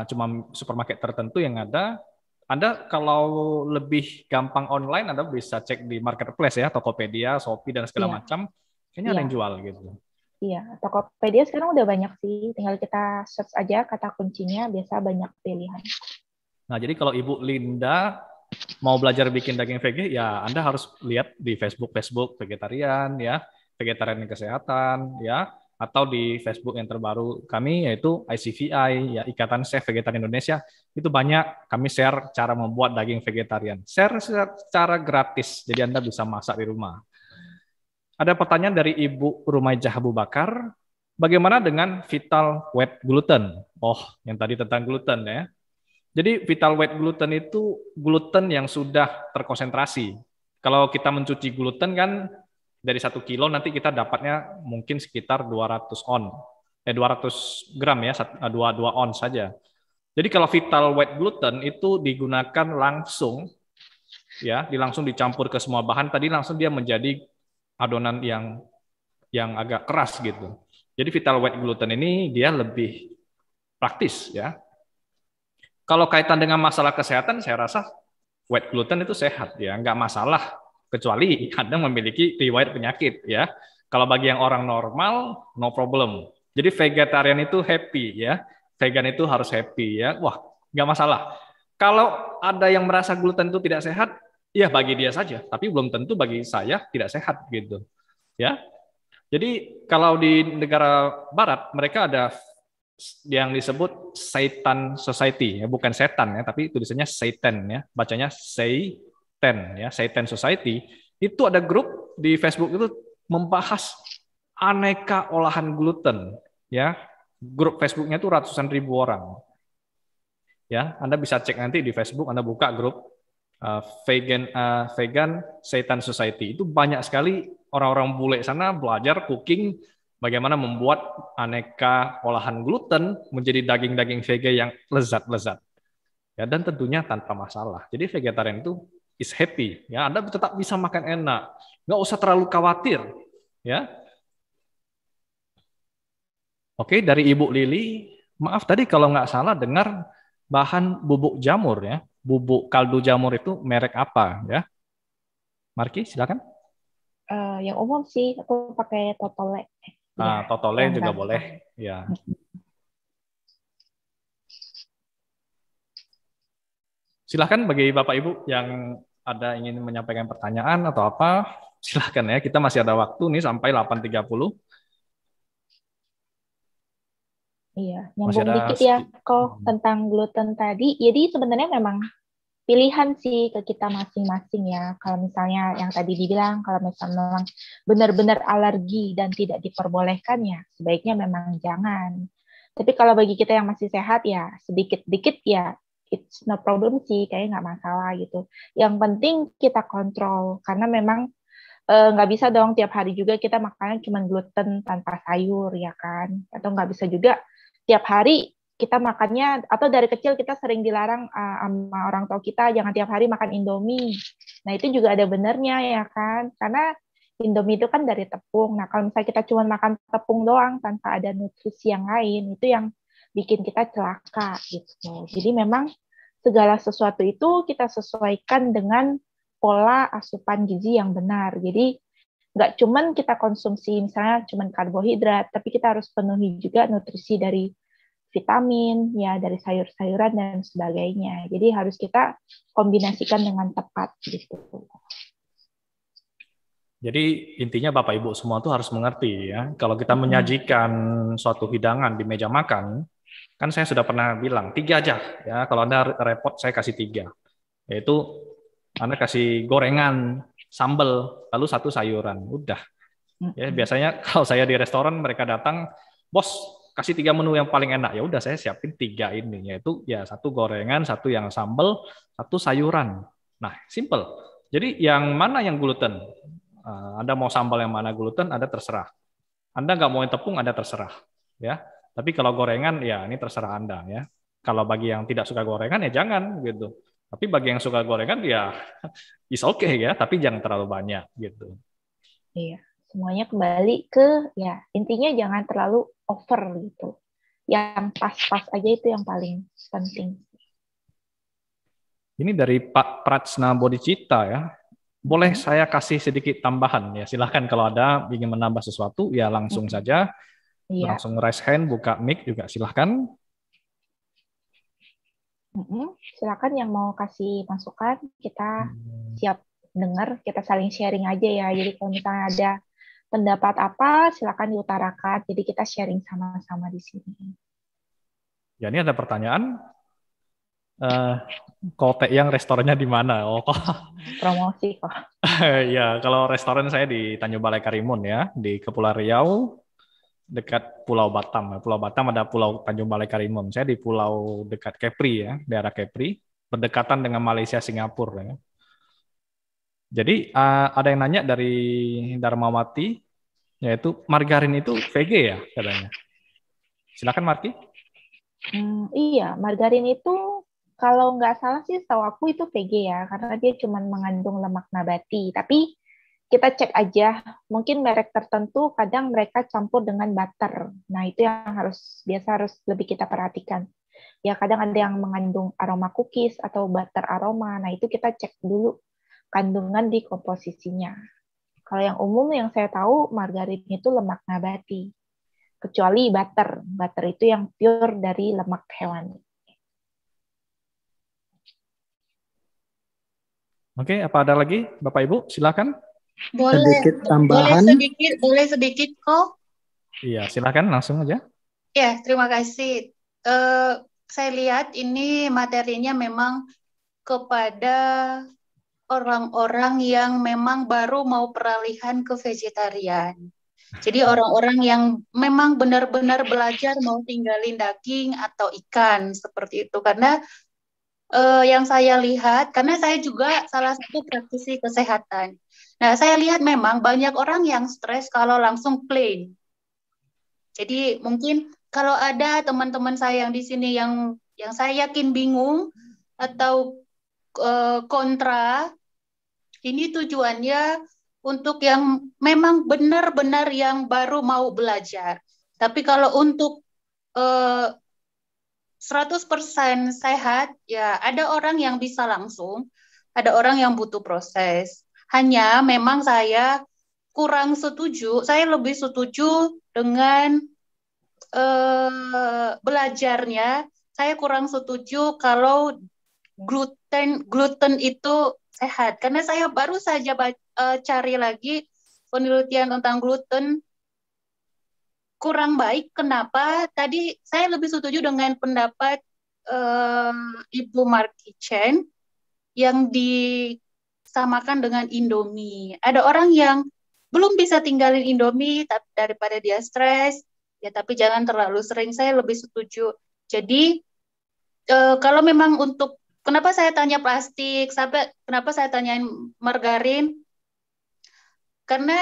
cuma supermarket tertentu yang ada. Anda kalau lebih gampang online, Anda bisa cek di marketplace ya, Tokopedia, Shopee dan segala macam. Kayaknya ada yang jual gitu. Iya, Tokopedia sekarang udah banyak sih. Tinggal kita search aja kata kuncinya, biasa banyak pilihan. Nah, jadi kalau Ibu Linda mau belajar bikin daging VG, ya Anda harus lihat di Facebook vegetarian ya, vegetarian kesehatan ya, atau di Facebook yang terbaru kami yaitu ICVI ya, Ikatan Chef Vegetarian Indonesia. Itu banyak kami share cara membuat daging vegetarian. Share secara gratis, jadi Anda bisa masak di rumah. Ada pertanyaan dari Ibu Rumaijah Abu Bakar, bagaimana dengan Vital Wheat Gluten? Oh, yang tadi tentang gluten ya. Jadi Vital Wheat Gluten itu gluten yang sudah terkonsentrasi. Kalau kita mencuci gluten kan dari 1 kilo nanti kita dapatnya mungkin sekitar 200 gram ya, 2 ons saja. Jadi kalau Vital Wheat Gluten itu digunakan langsung ya, langsung dicampur ke semua bahan, tadi langsung dia menjadi adonan yang agak keras gitu. Jadi Vital Wheat Gluten ini dia lebih praktis ya. Kalau kaitan dengan masalah kesehatan, saya rasa wheat gluten itu sehat ya, nggak masalah. Kecuali Anda memiliki riwayat penyakit ya. Kalau bagi yang orang normal, no problem. Jadi vegetarian itu happy ya, vegan itu harus happy ya. Wah, nggak masalah. Kalau ada yang merasa gluten itu tidak sehat, ya bagi dia saja. Tapi belum tentu bagi saya tidak sehat gitu. Ya. Jadi kalau di negara Barat mereka ada yang disebut Seitan Society ya, bukan setan ya, tapi tulisannya Seitan ya, bacanya Seitan ya, Seitan Society. Itu ada grup di Facebook itu membahas aneka olahan gluten ya. Grup Facebooknya itu ratusan ribu orang. Ya, Anda bisa cek nanti di Facebook, Anda buka grup vegan Seitan Society. Itu banyak sekali orang-orang bule sana belajar cooking, bagaimana membuat aneka olahan gluten menjadi daging-daging vegan yang lezat-lezat. Ya, dan tentunya tanpa masalah. Jadi vegetarian itu is happy. Ya, Anda tetap bisa makan enak. Nggak usah terlalu khawatir. Ya. Oke, dari Ibu Lili, maaf tadi kalau nggak salah dengar bahan bubuk jamur ya. Bubuk kaldu jamur itu merek apa ya? Marki, silakan. Yang umum sih, aku pakai Totole. Ya, Totole yang juga gampang. boleh. Ya. Silakan bagi Bapak Ibu yang ada ingin menyampaikan pertanyaan atau apa, silakan ya. Kita masih ada waktu nih sampai 8.30. Iya, nyambung dikit ya kok tentang gluten tadi. Jadi sebenarnya memang pilihan sih ke kita masing-masing ya. Kalau misalnya yang tadi dibilang, kalau misalnya memang benar-benar alergi dan tidak diperbolehkan ya, sebaiknya memang jangan. Tapi kalau bagi kita yang masih sehat ya, sedikit-dikit ya, it's no problem sih, kayaknya nggak masalah gitu. Yang penting kita kontrol, karena memang nggak bisa dong tiap hari juga kita makannya cuma gluten tanpa sayur ya kan. Atau nggak bisa juga tiap hari kita makannya, atau dari kecil kita sering dilarang sama orang tua kita jangan tiap hari makan Indomie. Nah itu juga ada benernya ya kan, karena Indomie itu kan dari tepung. Nah kalau misalnya kita cuma makan tepung doang tanpa ada nutrisi yang lain, itu yang bikin kita celaka gitu. Jadi memang segala sesuatu itu kita sesuaikan dengan pola asupan gizi yang benar. Jadi nggak cuman kita konsumsi misalnya cuman karbohidrat, tapi kita harus penuhi juga nutrisi dari vitamin, ya dari sayur-sayuran dan sebagainya. Jadi harus kita kombinasikan dengan tepat gitu. Jadi intinya Bapak Ibu semua tuh harus mengerti ya, kalau kita menyajikan suatu hidangan di meja makan, kan saya sudah pernah bilang 3 aja ya. Kalau Anda repot saya kasih 3, yaitu Anda kasih gorengan, sambal, lalu 1 sayuran, udah. Ya biasanya kalau saya di restoran mereka datang, bos kasih 3 menu yang paling enak, ya udah saya siapin 3 ini, yaitu ya 1 gorengan, 1 yang sambal, 1 sayuran. Nah simple. Jadi yang mana yang gluten? Anda mau sambal yang mana gluten, Anda terserah. Anda nggak mau yang tepung, Anda terserah. Ya. Tapi kalau gorengan, ya ini terserah Anda. Ya. Kalau bagi yang tidak suka gorengan, ya jangan gitu. Tapi bagi yang suka gorengan, ya is okay ya. Tapi jangan terlalu banyak gitu. Iya, semuanya kembali ke ya intinya jangan terlalu over gitu. Yang pas-pas aja itu yang paling penting. Ini dari Pak Pratsna Bodhicitta ya. Boleh saya kasih sedikit tambahan ya, silahkan kalau ada ingin menambah sesuatu ya langsung saja, langsung raise hand, buka mic juga silahkan. Silakan yang mau kasih masukan, kita siap dengar, kita saling sharing aja ya. Jadi kalau misalnya ada pendapat apa, silakan diutarakan. Jadi kita sharing sama-sama di sini. Ya ini ada pertanyaan. Kalau Teh yang restorannya di mana? Oh, promosi kok. Ya, kalau restoran saya di Tanjung Balai Karimun ya, di Kepulauan Riau, dekat Pulau Batam. Pulau Batam ada Pulau Tanjung Balai Karimun. Saya di pulau dekat Kepri ya, daerah Kepri, berdekatan dengan Malaysia, Singapura. Ya. Jadi ada yang nanya dari Darmawati, yaitu margarin itu VG ya katanya. Silakan Marki. Iya, margarin itu kalau nggak salah sih, setahu aku itu VG ya, karena dia cuma mengandung lemak nabati. Tapi kita cek aja, mungkin merek tertentu kadang mereka campur dengan butter. Nah itu yang harus lebih kita perhatikan. Ya kadang ada yang mengandung aroma cookies atau butter aroma. Nah itu kita cek dulu kandungan di komposisinya. Kalau yang umum yang saya tahu margarin itu lemak nabati. Kecuali butter. Butter itu yang pure dari lemak hewani. Oke, apa ada lagi Bapak Ibu? Silakan. Sedikit tambahan. Boleh sedikit kok. Iya, silakan langsung aja. Ya, terima kasih. Saya lihat ini materinya memang kepada orang-orang yang memang baru mau peralihan ke vegetarian. Jadi orang-orang yang memang benar-benar belajar mau tinggalin daging atau ikan seperti itu. Karena yang saya lihat, karena saya juga salah satu praktisi kesehatan. Nah, saya lihat memang banyak orang yang stres kalau langsung plain. Jadi mungkin kalau ada teman-teman saya yang di sini yang saya yakin bingung atau kontra, ini tujuannya untuk yang memang benar-benar yang baru mau belajar. Tapi kalau untuk 100% sehat, ya ada orang yang bisa langsung, ada orang yang butuh proses. Hanya memang saya kurang setuju, saya lebih setuju dengan belajarnya. Saya kurang setuju kalau gluten itu sehat, karena saya baru saja cari lagi penelitian tentang gluten kurang baik. Kenapa? Tadi saya lebih setuju dengan pendapat Ibu Marky Chen yang disamakan dengan Indomie. Ada orang yang belum bisa tinggalin Indomie tapi daripada dia stres, ya tapi jangan terlalu sering. Saya lebih setuju. Jadi kalau memang untuk kenapa saya tanya plastik, sampai kenapa saya tanyain margarin? Karena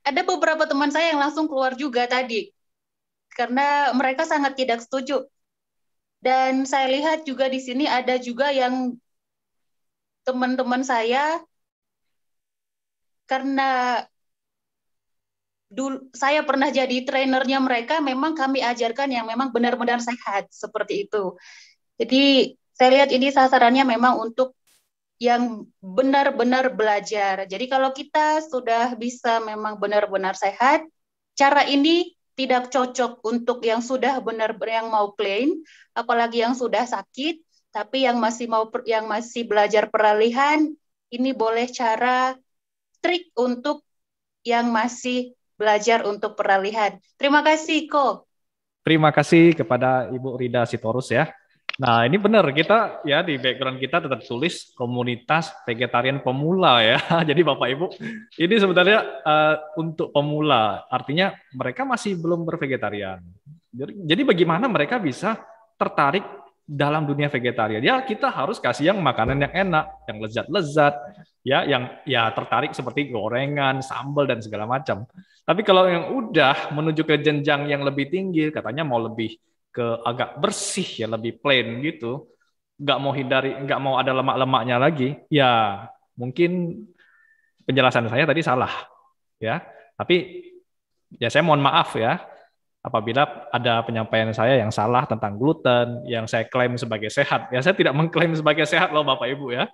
ada beberapa teman saya yang langsung keluar juga tadi, karena mereka sangat tidak setuju. Dan saya lihat juga di sini ada juga yang teman-teman saya, karena dulu saya pernah jadi trainernya mereka, memang kami ajarkan yang memang benar-benar sehat seperti itu. Jadi saya lihat ini sasarannya memang untuk yang benar-benar belajar. Jadi kalau kita sudah bisa memang benar-benar sehat, cara ini tidak cocok untuk yang sudah benar-benar yang mau plain, apalagi yang sudah sakit, tapi yang masih belajar peralihan, ini boleh cara trik untuk yang masih belajar untuk peralihan. Terima kasih, Ko. Terima kasih kepada Ibu Rida Sitorus ya. Nah, ini benar, kita ya di background kita tetap tulis komunitas vegetarian pemula ya. Jadi Bapak Ibu, ini sebenarnya untuk pemula, artinya mereka masih belum bervegetarian. Jadi bagaimana mereka bisa tertarik dalam dunia vegetarian? Ya, kita harus kasih yang makanan yang enak, yang lezat-lezat, ya, yang ya tertarik seperti gorengan, sambal dan segala macam. Tapi kalau yang udah menuju ke jenjang yang lebih tinggi, katanya mau lebih ke agak bersih ya, lebih plain gitu, nggak mau ada lemak-lemaknya lagi, ya mungkin penjelasan saya tadi salah ya. Tapi ya saya mohon maaf ya apabila ada penyampaian saya yang salah tentang gluten yang saya klaim sebagai sehat. Ya saya tidak mengklaim sebagai sehat loh Bapak Ibu ya.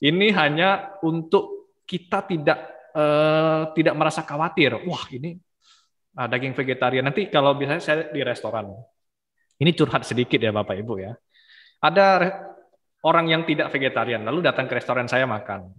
Ini hanya untuk kita tidak merasa khawatir. Wah ini daging vegetarian. Nanti kalau biasanya saya di restoran. Ini curhat sedikit ya Bapak Ibu ya. Ada orang yang tidak vegetarian lalu datang ke restoran saya makan.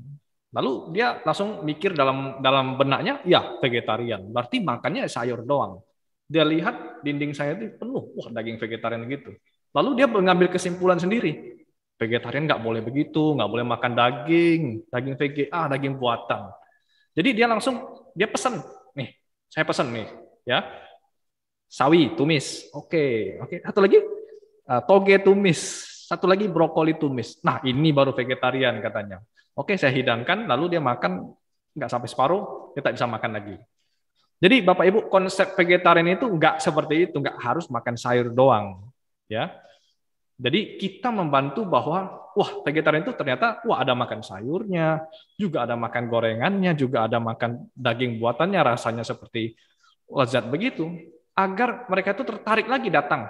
Lalu dia langsung mikir dalam benaknya, ya vegetarian. Berarti makannya sayur doang. Dia lihat dinding saya itu penuh, wah daging vegetarian gitu. Lalu dia mengambil kesimpulan sendiri. Vegetarian nggak boleh begitu, nggak boleh makan daging VGA, daging buatan. Jadi dia pesan, nih, saya pesan nih, ya. Sawi tumis, oke. Satu lagi toge tumis, satu lagi brokoli tumis. Nah ini baru vegetarian katanya. Oke, saya hidangkan, lalu dia makan nggak sampai separuh, dia tak bisa makan lagi. Jadi Bapak Ibu konsep vegetarian itu nggak seperti itu, nggak harus makan sayur doang, ya. Jadi kita membantu bahwa wah vegetarian itu ternyata ada makan sayurnya, juga ada makan gorengannya, juga ada makan daging buatannya, rasanya seperti lezat begitu. Agar mereka itu tertarik lagi datang.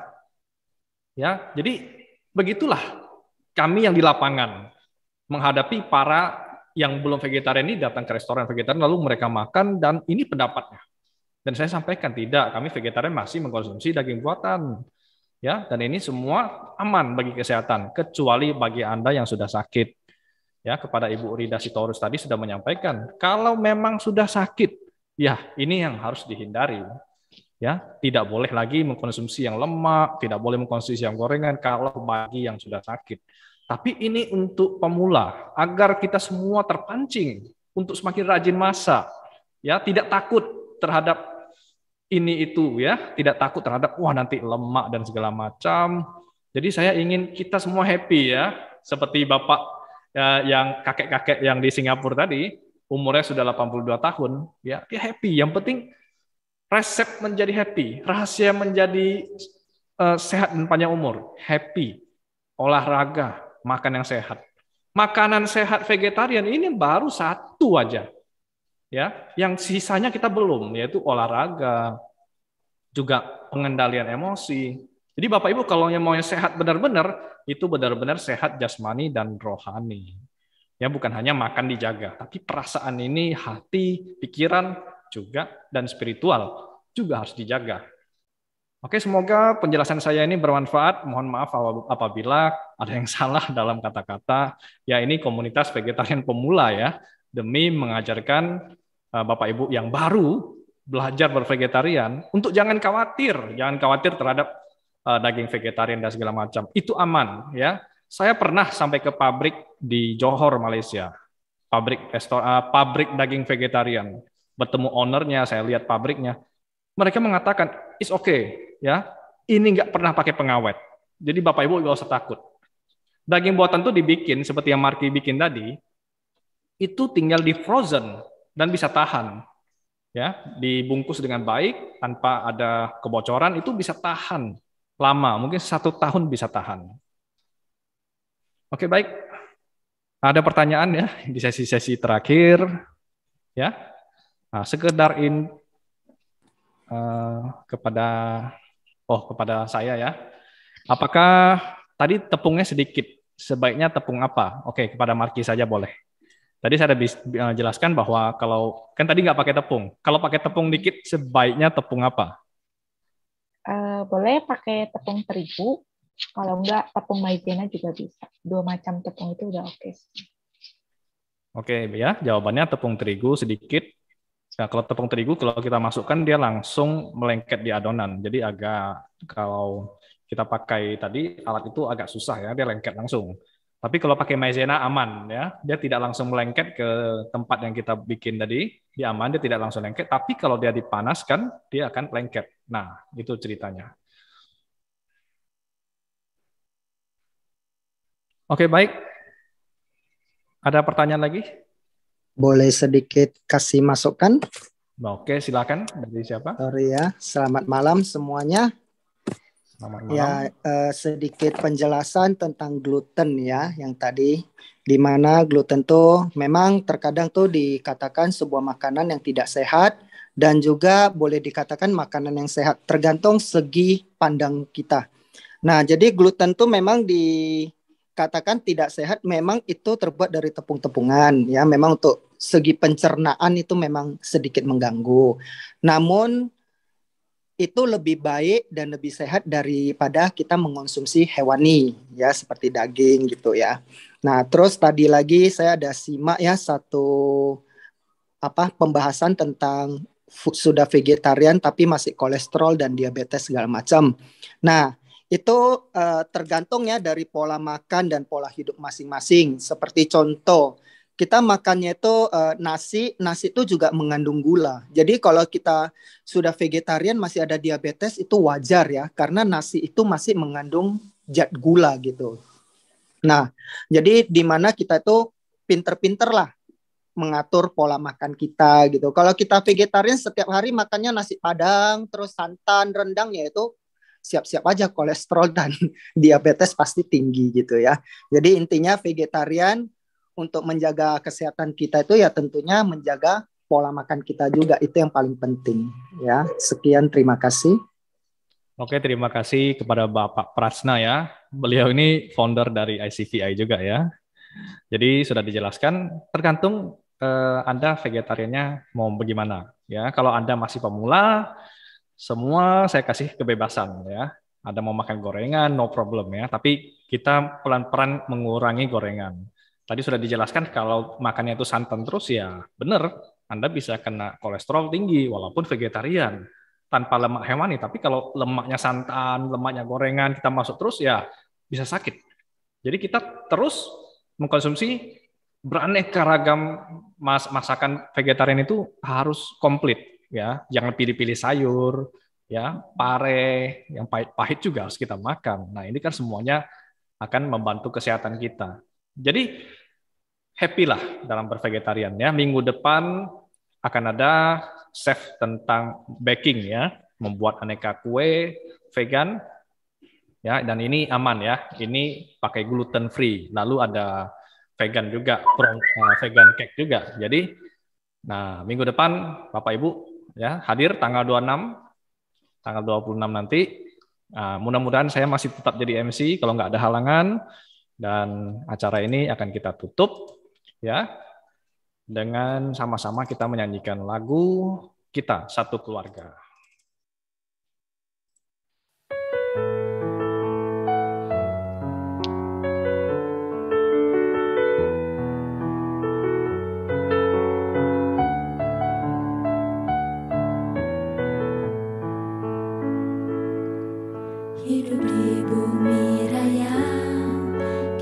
Ya, jadi begitulah kami yang di lapangan menghadapi para yang belum vegetarian ini datang ke restoran vegetarian lalu mereka makan dan ini pendapatnya. Dan saya sampaikan tidak, kami vegetarian masih mengkonsumsi daging buatan. Ya, dan ini semua aman bagi kesehatan kecuali bagi Anda yang sudah sakit. Ya, kepada Ibu Rida Sitorus tadi sudah menyampaikan, kalau memang sudah sakit, ya ini yang harus dihindari. Ya, tidak boleh lagi mengkonsumsi yang lemak, tidak boleh mengkonsumsi yang gorengan kalau bagi yang sudah sakit. Tapi ini untuk pemula, agar kita semua terpancing untuk semakin rajin masak, ya tidak takut terhadap ini itu ya, tidak takut terhadap wah nanti lemak dan segala macam. Jadi saya ingin kita semua happy ya, seperti Bapak ya, yang kakek-kakek yang di Singapura tadi, umurnya sudah 82 tahun, ya dia happy. Yang penting resep menjadi happy, rahasia menjadi sehat dan panjang umur, happy, olahraga, makan yang sehat. Makanan sehat vegetarian ini baru satu aja. Ya, yang sisanya kita belum, yaitu olahraga, juga pengendalian emosi. Jadi Bapak Ibu kalau yang mau yang sehat benar-benar, itu benar-benar sehat jasmani dan rohani. Ya, bukan hanya makan dijaga, tapi perasaan ini, hati, pikiran juga dan spiritual juga harus dijaga. Oke, semoga penjelasan saya ini bermanfaat. Mohon maaf apabila ada yang salah dalam kata-kata. Ya, ini komunitas vegetarian pemula ya, demi mengajarkan Bapak Ibu yang baru belajar bervegetarian untuk jangan khawatir terhadap daging vegetarian dan segala macam. Itu aman ya. Saya pernah sampai ke pabrik di Johor, Malaysia. Pabrik daging vegetarian. Bertemu ownernya, saya lihat pabriknya. Mereka mengatakan, it's okay ya. Ini nggak pernah pakai pengawet. Jadi Bapak Ibu nggak usah takut. Daging buatan itu dibikin seperti yang Marky bikin tadi, itu tinggal di frozen dan bisa tahan. Ya, dibungkus dengan baik tanpa ada kebocoran itu bisa tahan lama, mungkin 1 tahun bisa tahan. Oke, baik. Ada pertanyaan ya di sesi-sesi terakhir ya. Nah, sekedar kepada saya ya. Apakah tadi tepungnya sedikit? Sebaiknya tepung apa? Oke, kepada Marky saja boleh. Tadi saya ada jelaskan bahwa kalau kan tadi nggak pakai tepung. Kalau pakai tepung dikit, sebaiknya tepung apa? Boleh pakai tepung terigu. Kalau enggak, tepung maizena juga bisa. 2 macam tepung itu udah oke. Oke, ya. Jawabannya tepung terigu sedikit. Nah, kalau tepung terigu, kalau kita masukkan, dia langsung melengket di adonan. Jadi kalau kita pakai tadi, alat itu agak susah ya, dia lengket langsung. Tapi kalau pakai maizena aman ya, dia tidak langsung melengket ke tempat yang kita bikin tadi, dia aman, dia tidak langsung lengket. Tapi kalau dia dipanaskan, dia akan lengket. Nah, itu ceritanya. Oke, baik. Ada pertanyaan lagi? Boleh sedikit kasih masukan? Oke, silakan. Dari siapa? Sorry ya. Selamat malam semuanya. Selamat malam. Ya, sedikit penjelasan tentang gluten ya, yang tadi, di mana gluten tuh memang terkadang tuh dikatakan sebuah makanan yang tidak sehat dan juga boleh dikatakan makanan yang sehat, tergantung segi pandang kita. Nah, jadi gluten tuh memang dikatakan tidak sehat, memang itu terbuat dari tepung-tepungan ya, memang untuk segi pencernaan itu memang sedikit mengganggu. Namun itu lebih baik dan lebih sehat daripada kita mengonsumsi hewani ya, seperti daging gitu ya. Nah, terus tadi lagi saya ada simak ya satu pembahasan tentang sudah vegetarian tapi masih kolesterol dan diabetes segala macam. Nah, itu tergantung ya dari pola makan dan pola hidup masing-masing. Seperti contoh, kita makannya itu nasi itu juga mengandung gula. Jadi kalau kita sudah vegetarian masih ada diabetes itu wajar ya, karena nasi itu masih mengandung zat gula gitu. Nah, jadi di mana kita itu pinter-pinter lah mengatur pola makan kita gitu. Kalau kita vegetarian setiap hari makannya nasi padang, terus santan, rendang, ya itu siap-siap aja kolesterol dan diabetes pasti tinggi gitu ya. Jadi intinya vegetarian untuk menjaga kesehatan kita itu ya tentunya menjaga pola makan kita juga, itu yang paling penting ya. Sekian, terima kasih. Oke, terima kasih kepada Bapak Prasna ya. Beliau ini founder dari ICVI juga ya. Jadi sudah dijelaskan, tergantung Anda vegetariannya mau bagaimana ya. Kalau Anda masih pemula, semua saya kasih kebebasan ya. Anda mau makan gorengan, no problem ya. Tapi kita pelan-pelan mengurangi gorengan. Tadi sudah dijelaskan kalau makannya itu santan terus ya benar, Anda bisa kena kolesterol tinggi walaupun vegetarian tanpa lemak hewani. Tapi kalau lemaknya santan, lemaknya gorengan kita masuk terus ya bisa sakit. Jadi kita terus mengkonsumsi beraneka ragam masakan vegetarian itu harus komplit. ya, jangan pilih-pilih sayur, ya, pare, yang pahit-pahit juga harus kita makan. Nah, ini kan semuanya akan membantu kesehatan kita. Jadi happy lah dalam bervegetarian ya. Minggu depan akan ada chef tentang baking ya, membuat aneka kue vegan ya, dan ini aman ya. Ini pakai gluten free. Lalu ada vegan juga, vegan cake juga. Jadi nah, minggu depan Bapak Ibu ya hadir tanggal 26, tanggal 26 nanti. Nah, mudah-mudahan saya masih tetap jadi MC kalau nggak ada halangan, dan acara ini akan kita tutup ya dengan sama-sama kita menyanyikan lagu Kita Satu Keluarga. Hidup di bumi raya,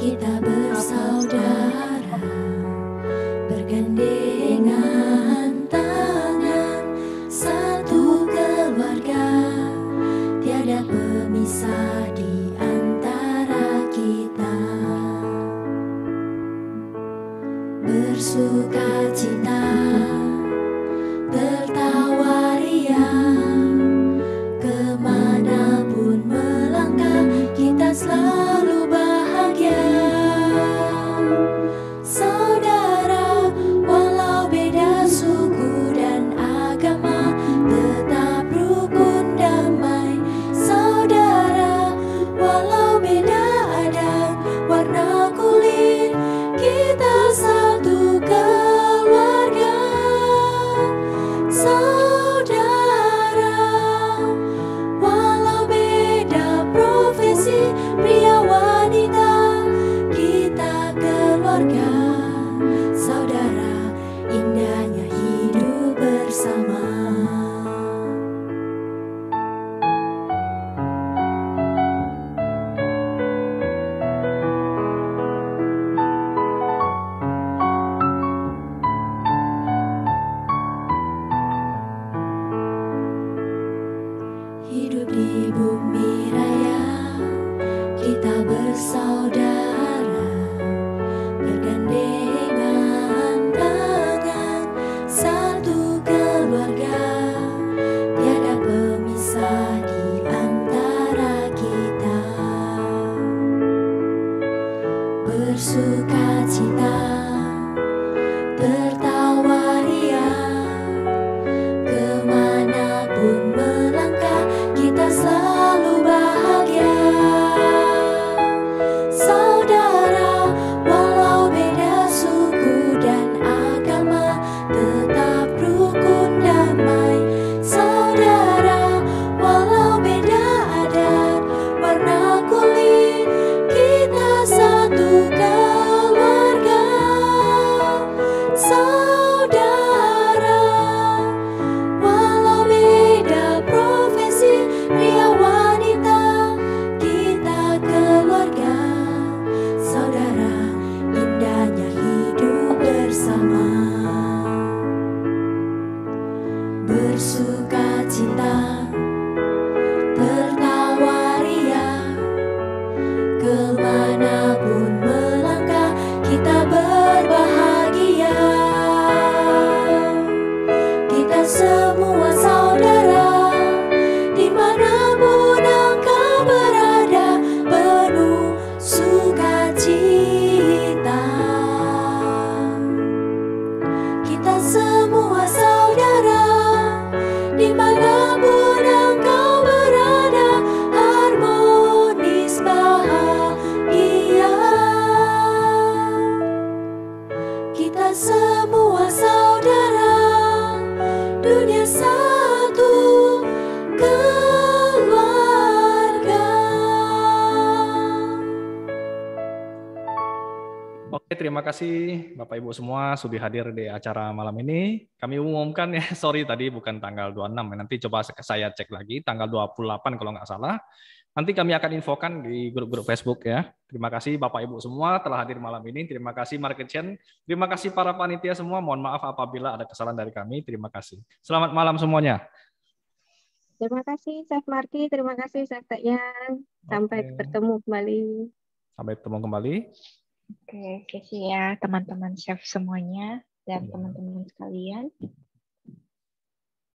kita bersaudara, bergandengan tangan, satu keluarga, tiada pemisah di antara kita. Bersukacita, tertawa riang, kemanapun melangkah, kita selalu bahagia. Saudara, walau beda suku dan agama, tetap rukun damai. Saudara, walau beda adat, warna kulit, kita satu keluarga. Saudara, walau beda profesi, pria wanita, kita keluarga. Saudara, indahnya hidup bersama. Hidup di bumi raya, kita bersaudara, bergandengan tangan, satu keluarga, tiada pemisah di antara kita. Bersukacita, tertawa riang, kemanapun melangkah, kita selalu bahagia. Saudara, walau beda suku dan agama, tetap rukun damai. Saudara, walau beda adat, warna kulit, kita satu keluarga. Saudara, walau beda profesi, pria wanita, kita keluarga. Saudara, indahnya hidup bersama. Bersukacita, tertawa riang, kemanapun melangkah, kita berbahagia. Kita semua saudara, dimanapun engkau berada, penuh sukacita. Kita semua saudara, dimanapun engkau berada, harmonis bahagia. Kita semua saudara, dunia satu keluarga. Oke, terima kasih Bapak Ibu semua sudah hadir di acara malam ini. Kami umumkan ya, sorry tadi bukan tanggal 26, nanti coba saya cek lagi, tanggal 28 kalau nggak salah. Nanti kami akan infokan di grup-grup Facebook ya. Terima kasih Bapak Ibu semua telah hadir malam ini. Terima kasih Market Chain. Terima kasih para panitia semua. Mohon maaf apabila ada kesalahan dari kami. Terima kasih. Selamat malam semuanya. Terima kasih Chef Marky, terima kasih Chef Teh Yang. Sampai Oke. bertemu kembali. Sampai ketemu kembali. Oke, kasih ya teman-teman chef semuanya dan Iya. teman-teman sekalian.